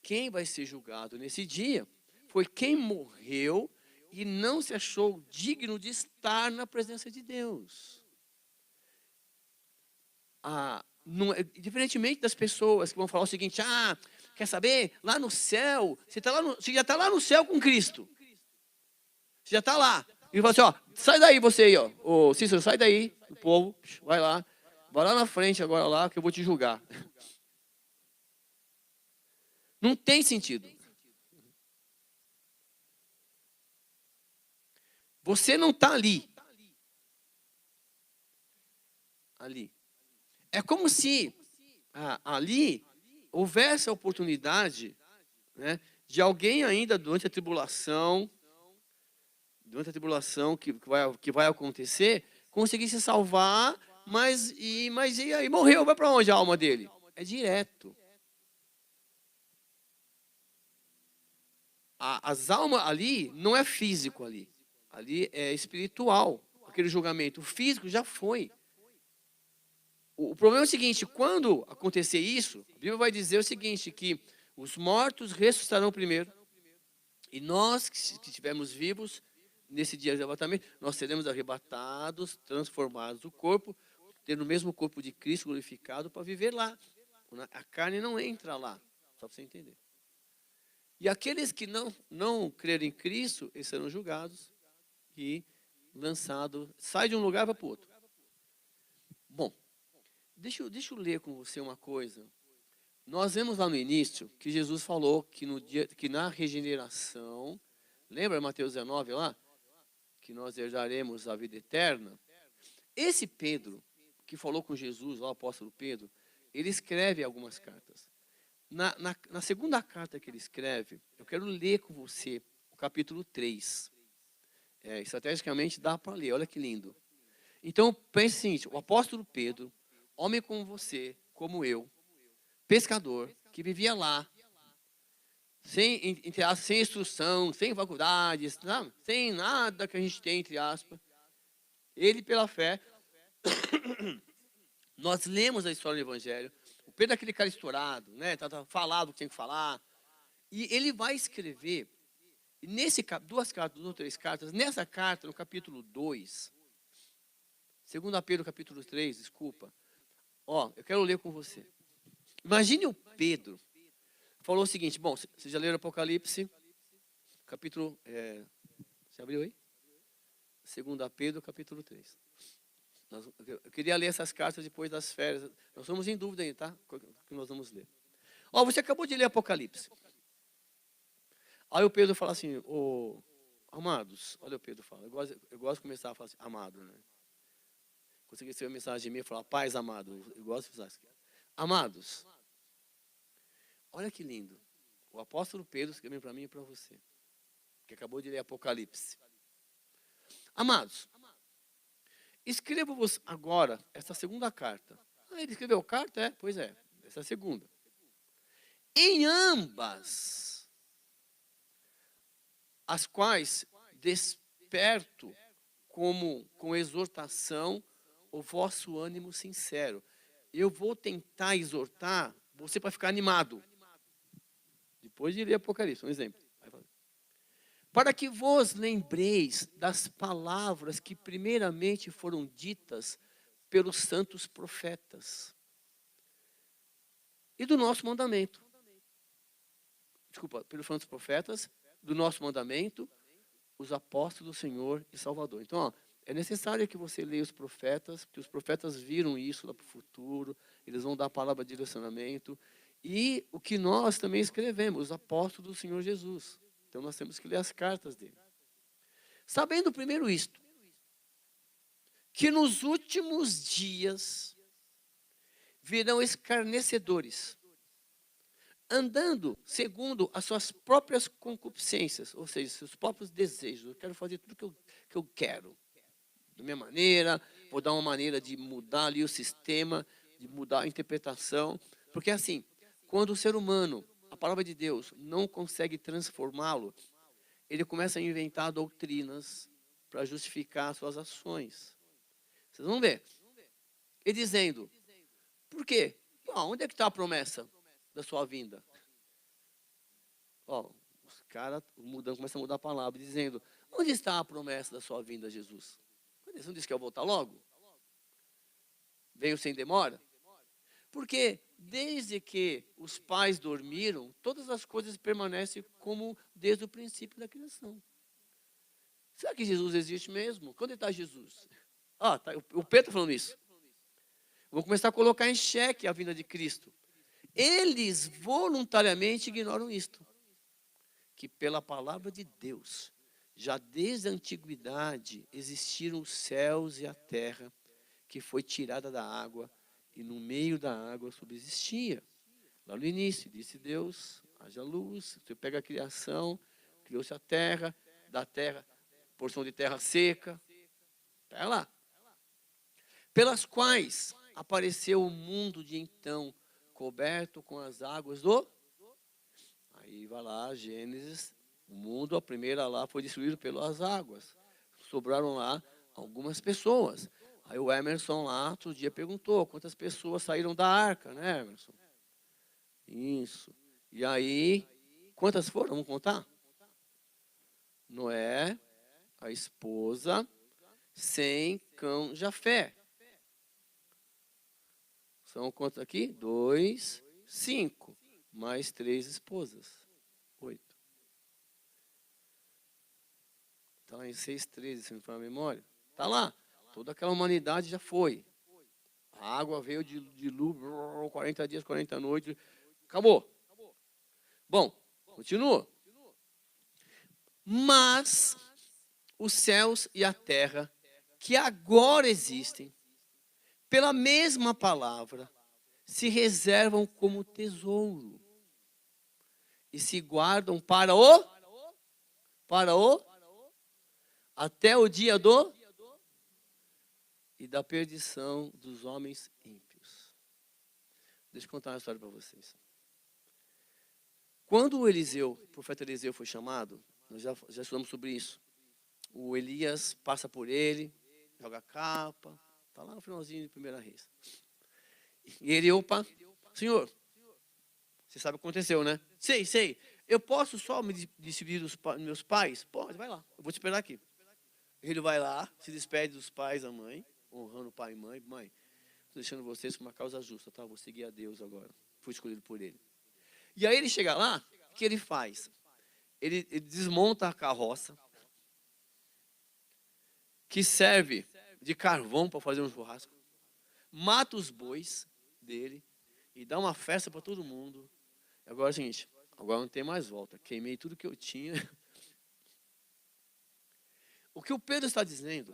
Quem vai ser julgado nesse dia foi quem morreu e não se achou digno de estar na presença de Deus. Diferentemente das pessoas que vão falar o seguinte, quer saber? Lá no céu, você já está lá no céu com Cristo. Você já está lá. E fala assim, sai daí você aí, ô Cícero, sai daí, o povo, vai lá na frente agora lá, que eu vou te julgar. Não tem sentido. Você não está ali. Ali. É como se ali houvesse a oportunidade, né, de alguém ainda durante a tribulação que vai acontecer, conseguir se salvar, mas e aí morreu, vai para onde a alma dele? É direto. As almas ali não é físico ali. Ali é espiritual, aquele julgamento. O físico já foi. O problema é o seguinte, quando acontecer isso, a Bíblia vai dizer o seguinte, que os mortos ressuscitarão primeiro, e nós que estivermos vivos, nesse dia de arrebatamento, nós seremos arrebatados, transformados o corpo, tendo o mesmo corpo de Cristo glorificado para viver lá. A carne não entra lá, só para você entender. E aqueles que não crerem em Cristo, eles serão julgados e lançados, sai de um lugar para o outro. Bom, deixa eu ler com você uma coisa. Nós vemos lá no início que Jesus falou que, que na regeneração, lembra Mateus 19 lá? Que nós herdaremos a vida eterna. Esse Pedro, que falou com Jesus, o apóstolo Pedro, ele escreve algumas cartas. Na segunda carta que ele escreve, eu quero ler com você o capítulo 3. Estrategicamente dá para ler, olha que lindo. Então, pense o seguinte, o apóstolo Pedro, homem como você, como eu, pescador, que vivia lá, sem instrução, sem faculdades, não, sem nada que a gente tem, entre aspas. Ele, pela fé, nós lemos a história do Evangelho. O Pedro é aquele cara estourado, né? Tá falado o que tinha que falar. E ele vai escrever, duas ou três cartas, nessa carta, no capítulo 2, 2 Pedro, capítulo 3, desculpa. Eu quero ler com você. Imagine o Pedro, falou o seguinte, bom, vocês já leram Apocalipse, capítulo, você abriu aí? 2 Pedro, capítulo 3. Eu queria ler essas cartas depois das férias. Nós estamos em dúvida aí, tá? O que nós vamos ler. Você acabou de ler Apocalipse. Aí o Pedro fala assim, amados, olha o Pedro fala, eu gosto de começar a falar assim, amado, né? Consegui receber uma mensagem de mim e falar, paz, amado, eu gosto de falar assim. Amados, olha que lindo. O apóstolo Pedro escreveu para mim e para você, que acabou de ler Apocalipse. Amados, escrevo-vos agora esta segunda carta. Ele escreveu carta? Pois é, essa é a segunda. Em ambas, as quais desperto com exortação o vosso ânimo sincero. Eu vou tentar exortar você para ficar animado. Depois de ler Apocalipse, um exemplo. Para que vos lembreis das palavras que primeiramente foram ditas pelos santos profetas. E do nosso mandamento. Desculpa, pelos santos profetas, do nosso mandamento, os apóstolos do Senhor e Salvador. Então, é necessário que você leia os profetas, porque os profetas viram isso lá para o futuro, eles vão dar a palavra de direcionamento. E o que nós também escrevemos, os apóstolos do Senhor Jesus. Então, nós temos que ler as cartas dele. Sabendo primeiro isto, que nos últimos dias virão escarnecedores, andando segundo as suas próprias concupiscências, ou seja, seus próprios desejos. Eu quero fazer tudo que eu quero, da minha maneira, vou dar uma maneira de mudar ali o sistema, de mudar a interpretação. Porque assim, quando o ser humano, a palavra de Deus, não consegue transformá-lo, ele começa a inventar doutrinas para justificar suas ações. Vocês vão ver. Ele dizendo, por quê? Onde é que está a promessa da sua vinda? Os caras começam a mudar a palavra, dizendo, onde está a promessa da sua vinda, Jesus? Você não disse que eu vou voltar logo? Venho sem demora? Porque desde que os pais dormiram, todas as coisas permanecem como desde o princípio da criação. Será que Jesus existe mesmo? Quando está Jesus? O Pedro está falando isso. Vou começar a colocar em xeque a vinda de Cristo. Eles voluntariamente ignoram isto. Que pela palavra de Deus, já desde a antiguidade, existiram os céus e a terra, que foi tirada da água, e no meio da água subsistia. Lá no início, disse Deus, haja luz. Você pega a criação, criou-se a terra, da terra, porção de terra seca. Pega lá. Pelas quais apareceu o mundo de então, coberto com as águas do... Aí vai lá, Gênesis, o mundo, a primeira lá, foi destruído pelas águas. Sobraram lá algumas pessoas. Aí o Emerson lá, outro dia, perguntou quantas pessoas saíram da arca, né, Emerson? Isso. E aí, quantas foram? Vamos contar? Noé, a esposa, Sem, Cão, Jafé. São quantos aqui? 2, 5. Mais 3 esposas. 8. Está lá em 6:13, se não for a memória. Está lá. Toda aquela humanidade já foi. A água veio de dilúvio, 40 dias, 40 noites, Acabou. Bom, continua. Mas os céus e a terra, que agora existem, pela mesma palavra, se reservam como tesouro e se guardam até o dia e da perdição dos homens ímpios. Deixa eu contar uma história para vocês. Quando o profeta Eliseu foi chamado, nós já estudamos sobre isso. O Elias passa por ele, joga a capa, está lá no finalzinho de 1 Reis. E ele, opa, Senhor, você sabe o que aconteceu, né? Sei. Eu posso só me despedir dos meus pais? Pode, vai lá, eu vou te esperar aqui. Ele vai lá, se despede dos pais, da mãe, honrando o pai e mãe. Mãe, estou deixando vocês com uma causa justa, tá? Vou seguir a Deus agora. Fui escolhido por ele. E aí ele chega lá, o que ele faz? Ele desmonta a carroça, que serve de carvão para fazer um churrasco, mata os bois dele e dá uma festa para todo mundo. Agora é o seguinte, agora não tem mais volta, queimei tudo que eu tinha. O que o Pedro está dizendo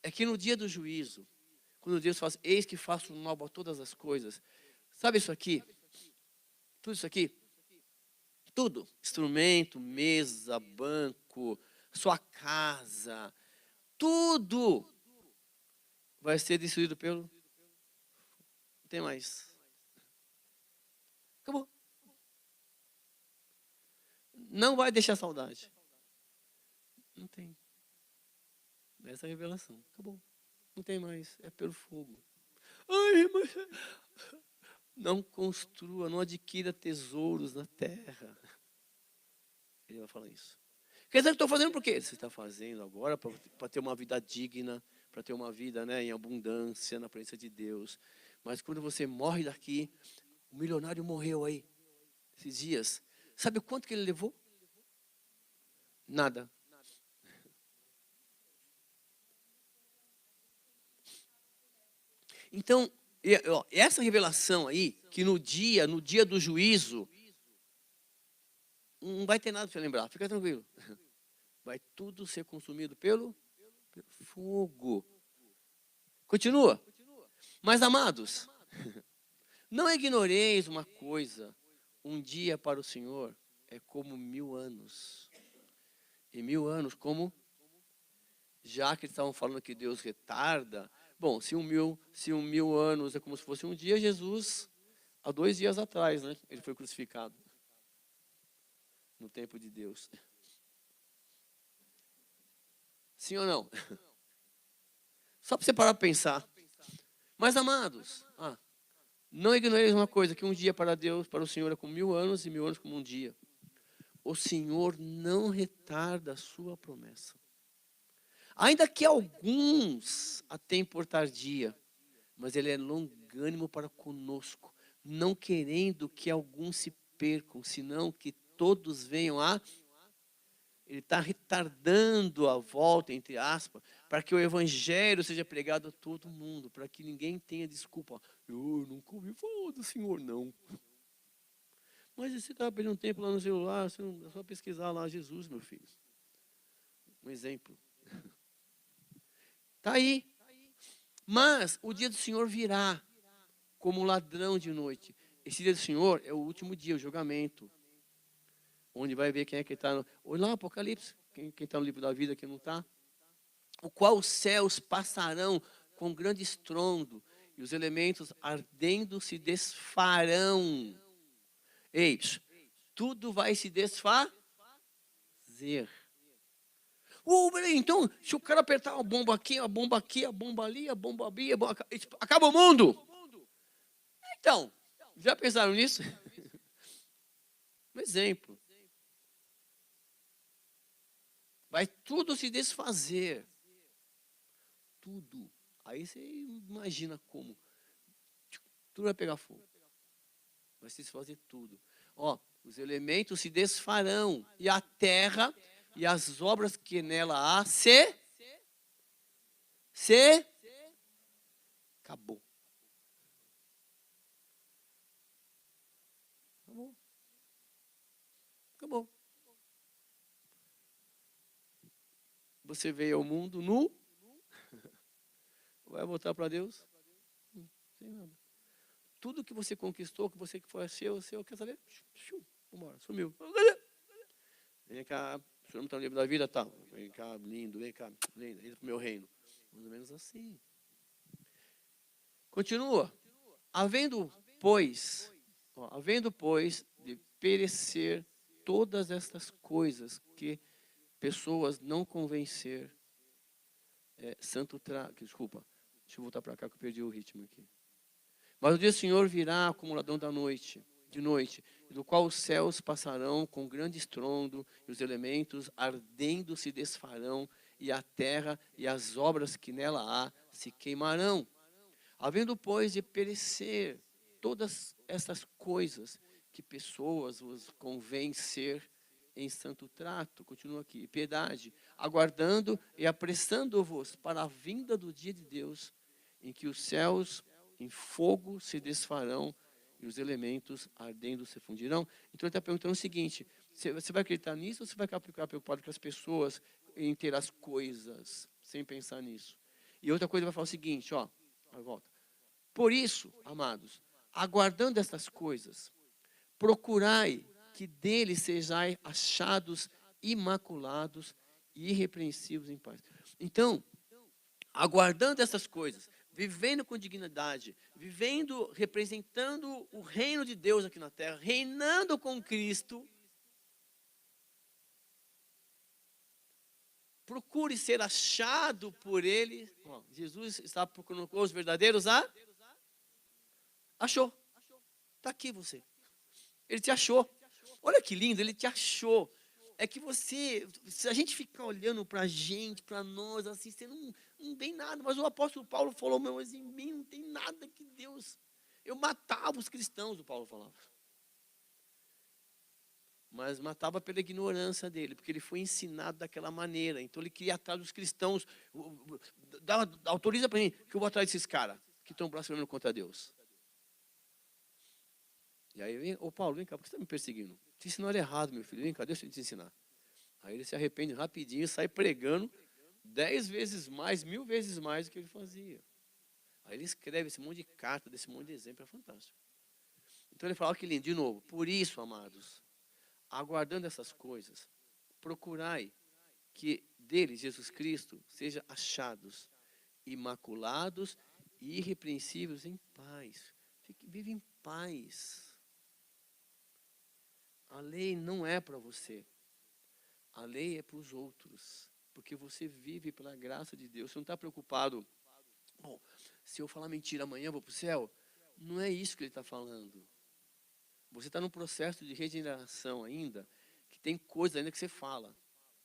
é que no dia do juízo, quando Deus fala, eis que faço nova todas as coisas, sabe isso aqui? Tudo isso aqui? Tudo, instrumento, mesa, banco, sua casa, tudo vai ser destruído pelo... Não tem mais. Acabou. Não vai deixar saudade. Não tem. Essa é a revelação. Acabou. Não tem mais. É pelo fogo. Ai, mas... Não construa, não adquira tesouros na terra. Ele vai falar isso. Quer dizer, eu estou fazendo por quê? Você está fazendo agora para ter uma vida digna, para ter uma vida, né, em abundância, na presença de Deus. Mas quando você morre daqui, o milionário morreu aí, esses dias. Sabe o quanto que ele levou? Nada. Então, essa revelação aí, que no dia do juízo, não vai ter nada para você lembrar, fica tranquilo. Vai tudo ser consumido pelo fogo. Continua. Mas, amados, não ignoreis uma coisa. Um dia para o Senhor é como 1000 anos. E 1000 anos como... Já que eles estavam falando que Deus retarda... Bom, se 1000 anos é como se fosse um dia, Jesus, há 2 dias atrás, né? Ele foi crucificado. No tempo de Deus. Sim ou não? Só para você parar para pensar. Mas, amados, não ignoreis uma coisa, que um dia para Deus, para o Senhor é como 1000 anos e 1000 anos como um dia. O Senhor não retarda a sua promessa. Ainda que alguns a tenham por tardia, mas Ele é longânimo para conosco, não querendo que alguns se percam, senão que todos venham a... Ele está retardando a volta, entre aspas, para que o evangelho seja pregado a todo mundo, para que ninguém tenha desculpa. Eu nunca ouvi falar do Senhor, não. Mas você estava perdendo tempo lá no celular, é só pesquisar lá Jesus, meu filho. Um exemplo. Está aí. Mas o dia do Senhor virá como um ladrão de noite. Esse dia do Senhor é o último dia, o julgamento. Onde vai ver quem é que está. Olha lá, Apocalipse. Quem está no livro da vida, quem não está. O qual os céus passarão com grande estrondo, e os elementos ardendo se desfarão. Ei, tudo vai se desfazer. Então, se o cara apertar uma bomba aqui, a bomba aqui, a bomba ali, a bomba ali, acaba o mundo. Então, já pensaram nisso? Um exemplo. Vai tudo se desfazer. Tudo. Aí você imagina como. Tudo vai pegar fogo. Vai se desfazer tudo. Os elementos se desfarão. E a terra e as obras que nela há acabou. Acabou. Você veio ao mundo nu, vai voltar para Deus sem nada. Tudo que você conquistou, que você que foi seu, quer saber? Vambora, sumiu. Vem cá, o senhor não está livre da vida? Tá. Vem cá, lindo, lindo, entra para o meu reino. Mais ou menos assim. Continua. Havendo, pois, de perecer todas estas coisas que pessoas não convencer, desculpa, deixa eu voltar para cá que eu perdi o ritmo aqui. Mas o dia do Senhor virá como ladrão de noite, do qual os céus passarão com grande estrondo, e os elementos ardendo se desfarão, e a terra e as obras que nela há se queimarão. Havendo, pois, de perecer todas essas coisas que pessoas vos convencer em santo trato, continua aqui, piedade, aguardando e apressando-vos para a vinda do dia de Deus, em que os céus em fogo se desfarão e os elementos ardendo se fundirão. Então ele está perguntando o seguinte: você vai acreditar nisso ou você vai ficar preocupado com as pessoas em ter as coisas, sem pensar nisso? E outra coisa, ele vai falar o seguinte, ó, volta. Por isso, amados, aguardando estas coisas, procurai que dele sejais achados imaculados e irrepreensíveis em paz. Então, aguardando essas coisas, vivendo com dignidade, vivendo, representando o reino de Deus aqui na terra, reinando com Cristo, procure ser achado por Ele. Jesus está procurando os verdadeiros, achou. Está aqui você. Ele te achou. Olha que lindo, ele te achou. É que você, se a gente ficar olhando para a gente, para nós, assim, você não tem nada. Mas o apóstolo Paulo falou, mas em mim não tem nada que Deus. Eu matava os cristãos, o Paulo falava. Mas matava pela ignorância dele, porque ele foi ensinado daquela maneira. Então ele queria atrás dos cristãos. Autoriza para mim que eu vou atrás desses caras que estão blasfemando contra Deus. E aí, Paulo, vem cá, por que você está me perseguindo? Te ensinaram errado, meu filho, vem cá, deixa eu te ensinar. Aí ele se arrepende rapidinho, sai pregando 10 vezes mais, 1000 vezes mais do que ele fazia. Aí ele escreve esse monte de carta, desse monte de exemplo, é fantástico. Então ele fala, que lindo, de novo, por isso, amados, aguardando essas coisas, procurai que dele, Jesus Cristo, seja achados, imaculados e irrepreensíveis em paz. Vive em paz. A lei não é para você. A lei é para os outros. Porque você vive pela graça de Deus. Você não está preocupado. Bom, se eu falar mentira amanhã eu vou para o céu? Não é isso que ele está falando. Você está num processo de regeneração ainda, que tem coisas ainda que você fala.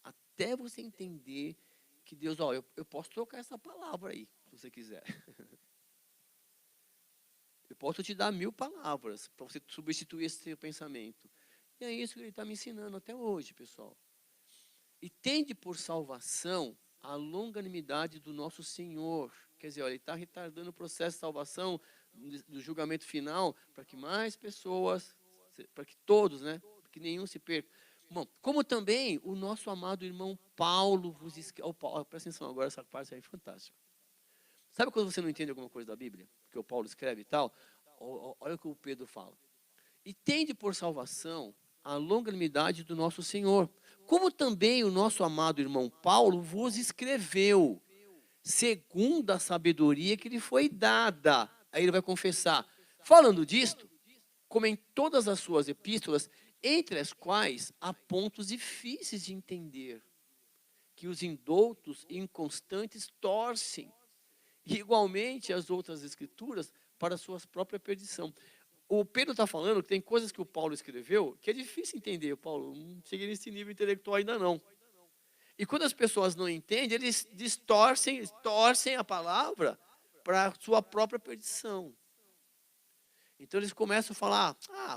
Até você entender que Deus, eu posso trocar essa palavra aí, se você quiser. Eu posso te dar 1000 palavras para você substituir esse seu pensamento. E é isso que ele está me ensinando até hoje, pessoal. E tende por salvação a longanimidade do nosso Senhor. Quer dizer, ele está retardando o processo de salvação do julgamento final para que mais pessoas, para que todos, né? Para que nenhum se perca. Bom, como também o nosso amado irmão Paulo vos escreve. Presta atenção agora, essa parte aí é fantástica. Sabe quando você não entende alguma coisa da Bíblia? Que o Paulo escreve e tal? Olha o que o Pedro fala. E tende por salvação a longanimidade do nosso Senhor, como também o nosso amado irmão Paulo vos escreveu, segundo a sabedoria que lhe foi dada. Aí ele vai confessar. Falando disto, como em todas as suas epístolas, entre as quais há pontos difíceis de entender, que os indoutos e inconstantes torcem, e igualmente as outras escrituras, para sua própria perdição. O Pedro está falando que tem coisas que o Paulo escreveu que é difícil entender. Paulo, não cheguei nesse nível intelectual ainda não. E quando as pessoas não entendem, eles torcem a palavra para a sua própria perdição. Então eles começam a falar,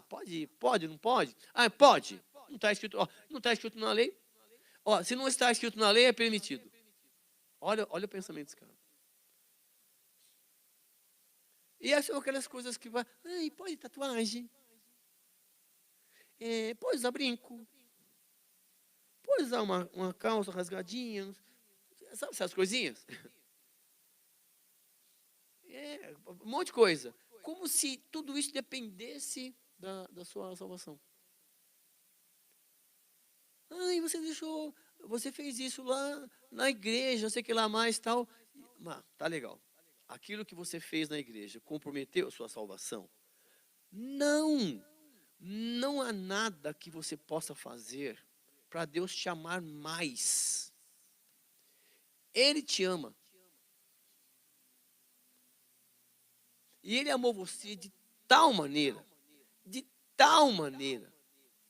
pode, não pode? Pode. Não está escrito, não está escrito na lei. Se não está escrito na lei, é permitido. Olha o pensamento desse cara. E essas são aquelas coisas que vai, pode tatuagem, pode usar brinco, pode usar uma calça rasgadinha, sabe essas coisinhas? Um monte de coisa. Como se tudo isso dependesse da sua salvação. Ai, você fez isso lá na igreja, não sei o que lá mais, tal. Tá legal. Aquilo que você fez na igreja comprometeu a sua salvação? Não. Não há nada que você possa fazer para Deus te amar mais. Ele te ama. E Ele amou você de tal maneira,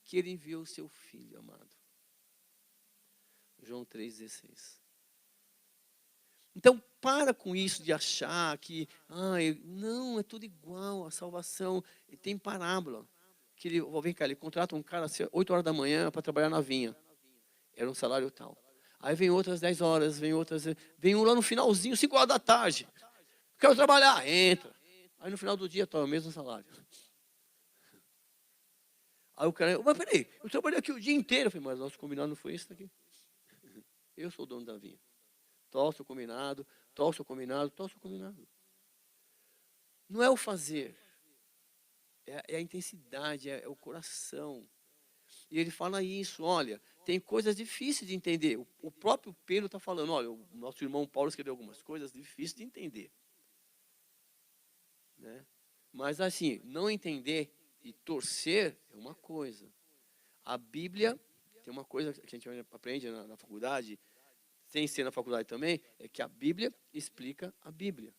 que Ele enviou o seu Filho amado. João 3,16. Então, para com isso de achar que, não, é tudo igual, a salvação. E tem parábola. Que ele contrata um cara às 8 horas da manhã para trabalhar na vinha. Era um salário tal. Aí vem outras 10 horas, vem um lá no finalzinho, 5 horas da tarde. Quero trabalhar, entra. Aí no final do dia toma o mesmo salário. Aí o cara, mas peraí, eu trabalhei aqui o dia inteiro. Eu falei, mas nosso combinado não foi isso daqui. Eu sou o dono da vinha. Tosse o combinado. Não é o fazer, é a intensidade, é o coração. E ele fala isso, olha, tem coisas difíceis de entender. O próprio Pedro está falando, olha, o nosso irmão Paulo escreveu algumas coisas difíceis de entender. Né? Mas assim, não entender e torcer é uma coisa. A Bíblia, tem uma coisa que a gente aprende na faculdade, sem ser na faculdade também, é que a Bíblia explica a Bíblia.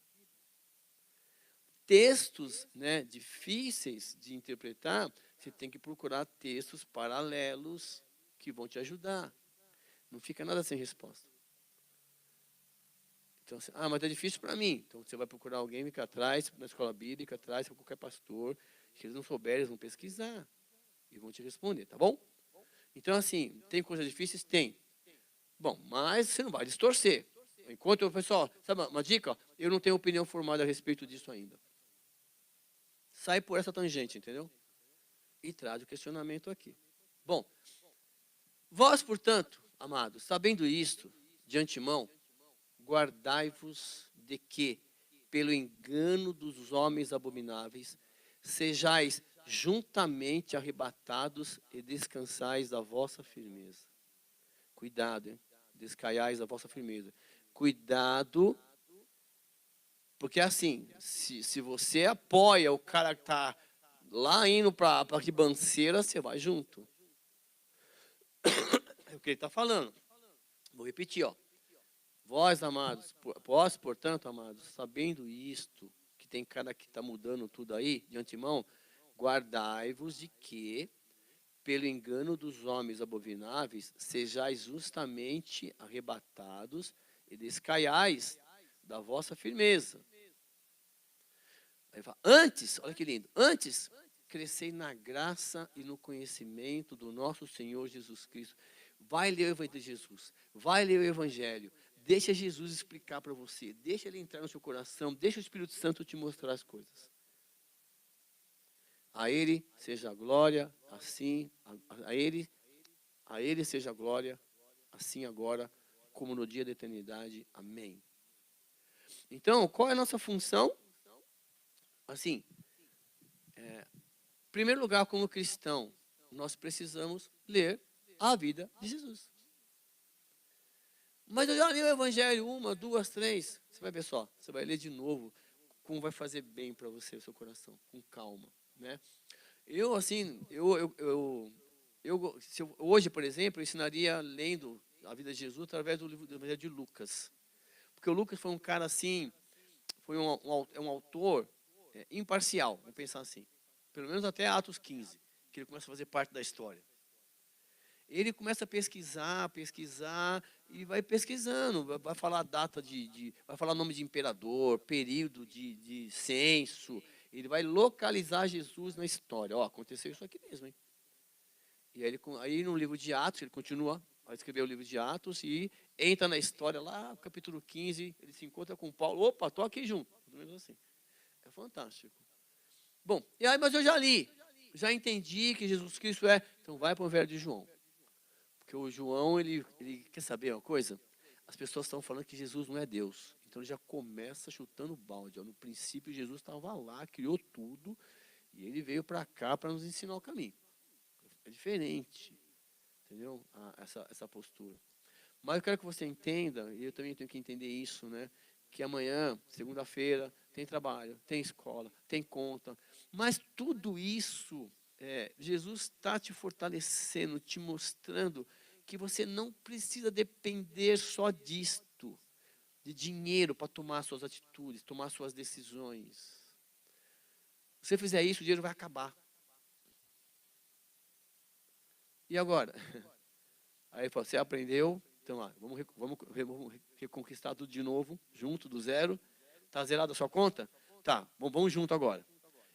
Textos, né, difíceis de interpretar, você tem que procurar textos paralelos que vão te ajudar. Não fica nada sem resposta. Então, mas é difícil para mim. Então, você vai procurar alguém que atrás, na escola bíblica, atrás, para qualquer pastor. Se eles não souberem, eles vão pesquisar. E vão te responder, tá bom? Então, assim, tem coisas difíceis? Tem. Bom, mas você não vai distorcer. Enquanto o pessoal, sabe uma dica? Eu não tenho opinião formada a respeito disso ainda. Sai por essa tangente, entendeu? E traz o questionamento aqui. Bom, vós, portanto, amados, sabendo isto, de antemão, guardai-vos de que, pelo engano dos homens abomináveis, sejais juntamente arrebatados e descansais da vossa firmeza. Cuidado, hein? Descaiais da vossa firmeza. Cuidado, porque assim, se você apoia o cara que está lá indo para a ribanceira, você vai junto. É o que ele está falando. Vou repetir, ó. Vós, amados, portanto, amados, sabendo isto, que tem cara que está mudando tudo aí, de antemão, guardai-vos de que, pelo engano dos homens abomináveis, sejais justamente arrebatados e descaiais da vossa firmeza. Aí fala, antes, olha que lindo, antes, crescei na graça e no conhecimento do nosso Senhor Jesus Cristo. Vai ler o Evangelho de Jesus, vai ler o Evangelho, deixa Jesus explicar para você, deixa ele entrar no seu coração, deixa o Espírito Santo te mostrar as coisas. A Ele seja a glória, assim, a Ele seja a glória, assim agora, como no dia da eternidade. Amém. Então, qual é a nossa função? Assim, em primeiro lugar, como cristão, nós precisamos ler a vida de Jesus. Mas eu já li o Evangelho 1, 2, 3. Você vai ver só, você vai ler de novo, como vai fazer bem para você, o seu coração, com calma, né? Hoje, por exemplo, eu ensinaria lendo a vida de Jesus através do livro do Evangelho de Lucas. Porque o Lucas foi um cara assim, foi um autor imparcial, vamos pensar assim. Pelo menos até Atos 15, que ele começa a fazer parte da história. Ele começa a pesquisar, e vai pesquisando, vai falar data vai falar nome de imperador, período de censo, ele vai localizar Jesus na história. Ó, aconteceu isso aqui mesmo, hein? E aí no livro de Atos, ele continua a escrever o livro de Atos e entra na história lá, capítulo 15, ele se encontra com Paulo, opa, estou aqui junto, pelo menos assim. É fantástico. Bom, e aí, mas eu já li, já entendi que Jesus Cristo então vai para o Evangelho de João. Porque o João, ele quer saber uma coisa? As pessoas estão falando que Jesus não é Deus. Então ele já começa chutando balde. Ó. No princípio, Jesus estava lá, criou tudo, e ele veio para cá para nos ensinar o caminho. É diferente, entendeu? Essa postura. Mas eu quero que você entenda, e eu também tenho que entender isso, né? Que amanhã, segunda-feira, tem trabalho, tem escola, tem conta. Mas tudo isso, Jesus está te fortalecendo, te mostrando que você não precisa depender só disto, de dinheiro para tomar suas atitudes, tomar suas decisões. Se você fizer isso, o dinheiro vai acabar. E agora? Aí ele falou, você aprendeu, então lá, vamos reconquistar tudo de novo, junto, do zero. Está zerada a sua conta? Tá, vamos junto agora.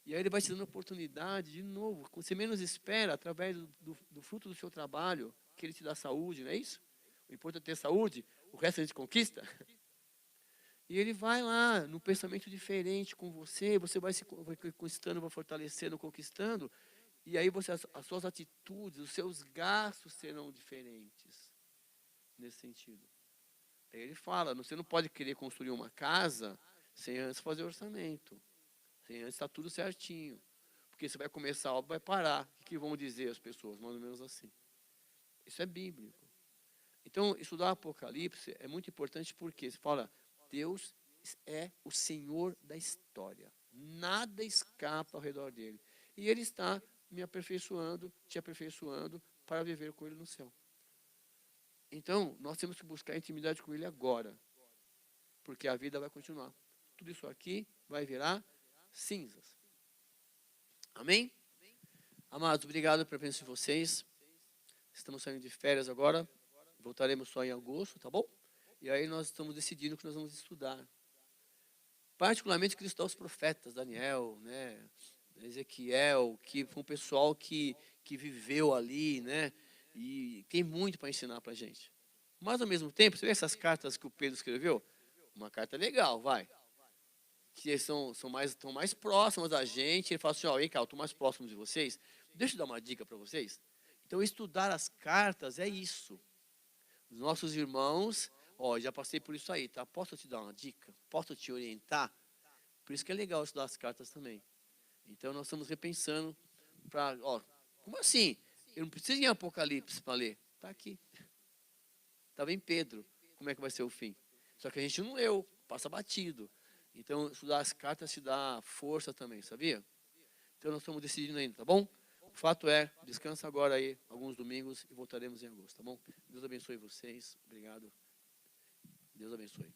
E aí ele vai te dando oportunidade de novo, quando você menos espera, através do fruto do seu trabalho, que ele te dá saúde, não é isso? O importante é ter saúde, o resto a gente conquista. E ele vai lá, num pensamento diferente com você vai conquistando, vai fortalecendo, conquistando, e aí as suas atitudes, os seus gastos serão diferentes, nesse sentido. Aí ele fala, você não pode querer construir uma casa sem antes fazer orçamento, sem antes estar tudo certinho. Porque você vai começar a obra, vai parar. O que vão dizer as pessoas? Mais ou menos assim. Isso é bíblico. Então, estudar Apocalipse é muito importante porque você fala, Deus é o Senhor da história. Nada escapa ao redor dele. E ele está me aperfeiçoando, te aperfeiçoando para viver com ele no céu. Então, nós temos que buscar intimidade com ele agora. Porque a vida vai continuar. Tudo isso aqui vai virar cinzas. Amém? Amados, obrigado pela presença de vocês. Estamos saindo de férias agora. Voltaremos só em agosto, tá bom? E aí nós estamos decidindo o que nós vamos estudar. Particularmente cristãos profetas, Daniel, né? Ezequiel, que foi um pessoal que viveu ali, né? E tem muito para ensinar para a gente. Mas ao mesmo tempo, você vê essas cartas que o Pedro escreveu? Uma carta legal, vai. Que estão mais próximas da gente. Ele fala assim, ó, vem cá, eu estou mais próximo de vocês. Deixa eu dar uma dica para vocês. Então, estudar as cartas é isso. Os nossos irmãos, ó, já passei por isso aí, tá? Posso te dar uma dica? Posso te orientar? Por isso que é legal estudar as cartas também. Então, nós estamos repensando para, ó, como assim? Eu não preciso ir em Apocalipse para ler. Está aqui. Estava em Pedro. Como é que vai ser o fim? Só que a gente não leu, passa batido. Então, estudar as cartas te dá força também, sabia? Então, nós estamos decidindo ainda, tá bom? O fato é, descansa agora aí, alguns domingos, e voltaremos em agosto, tá bom? Deus abençoe vocês. Obrigado. Deus abençoe.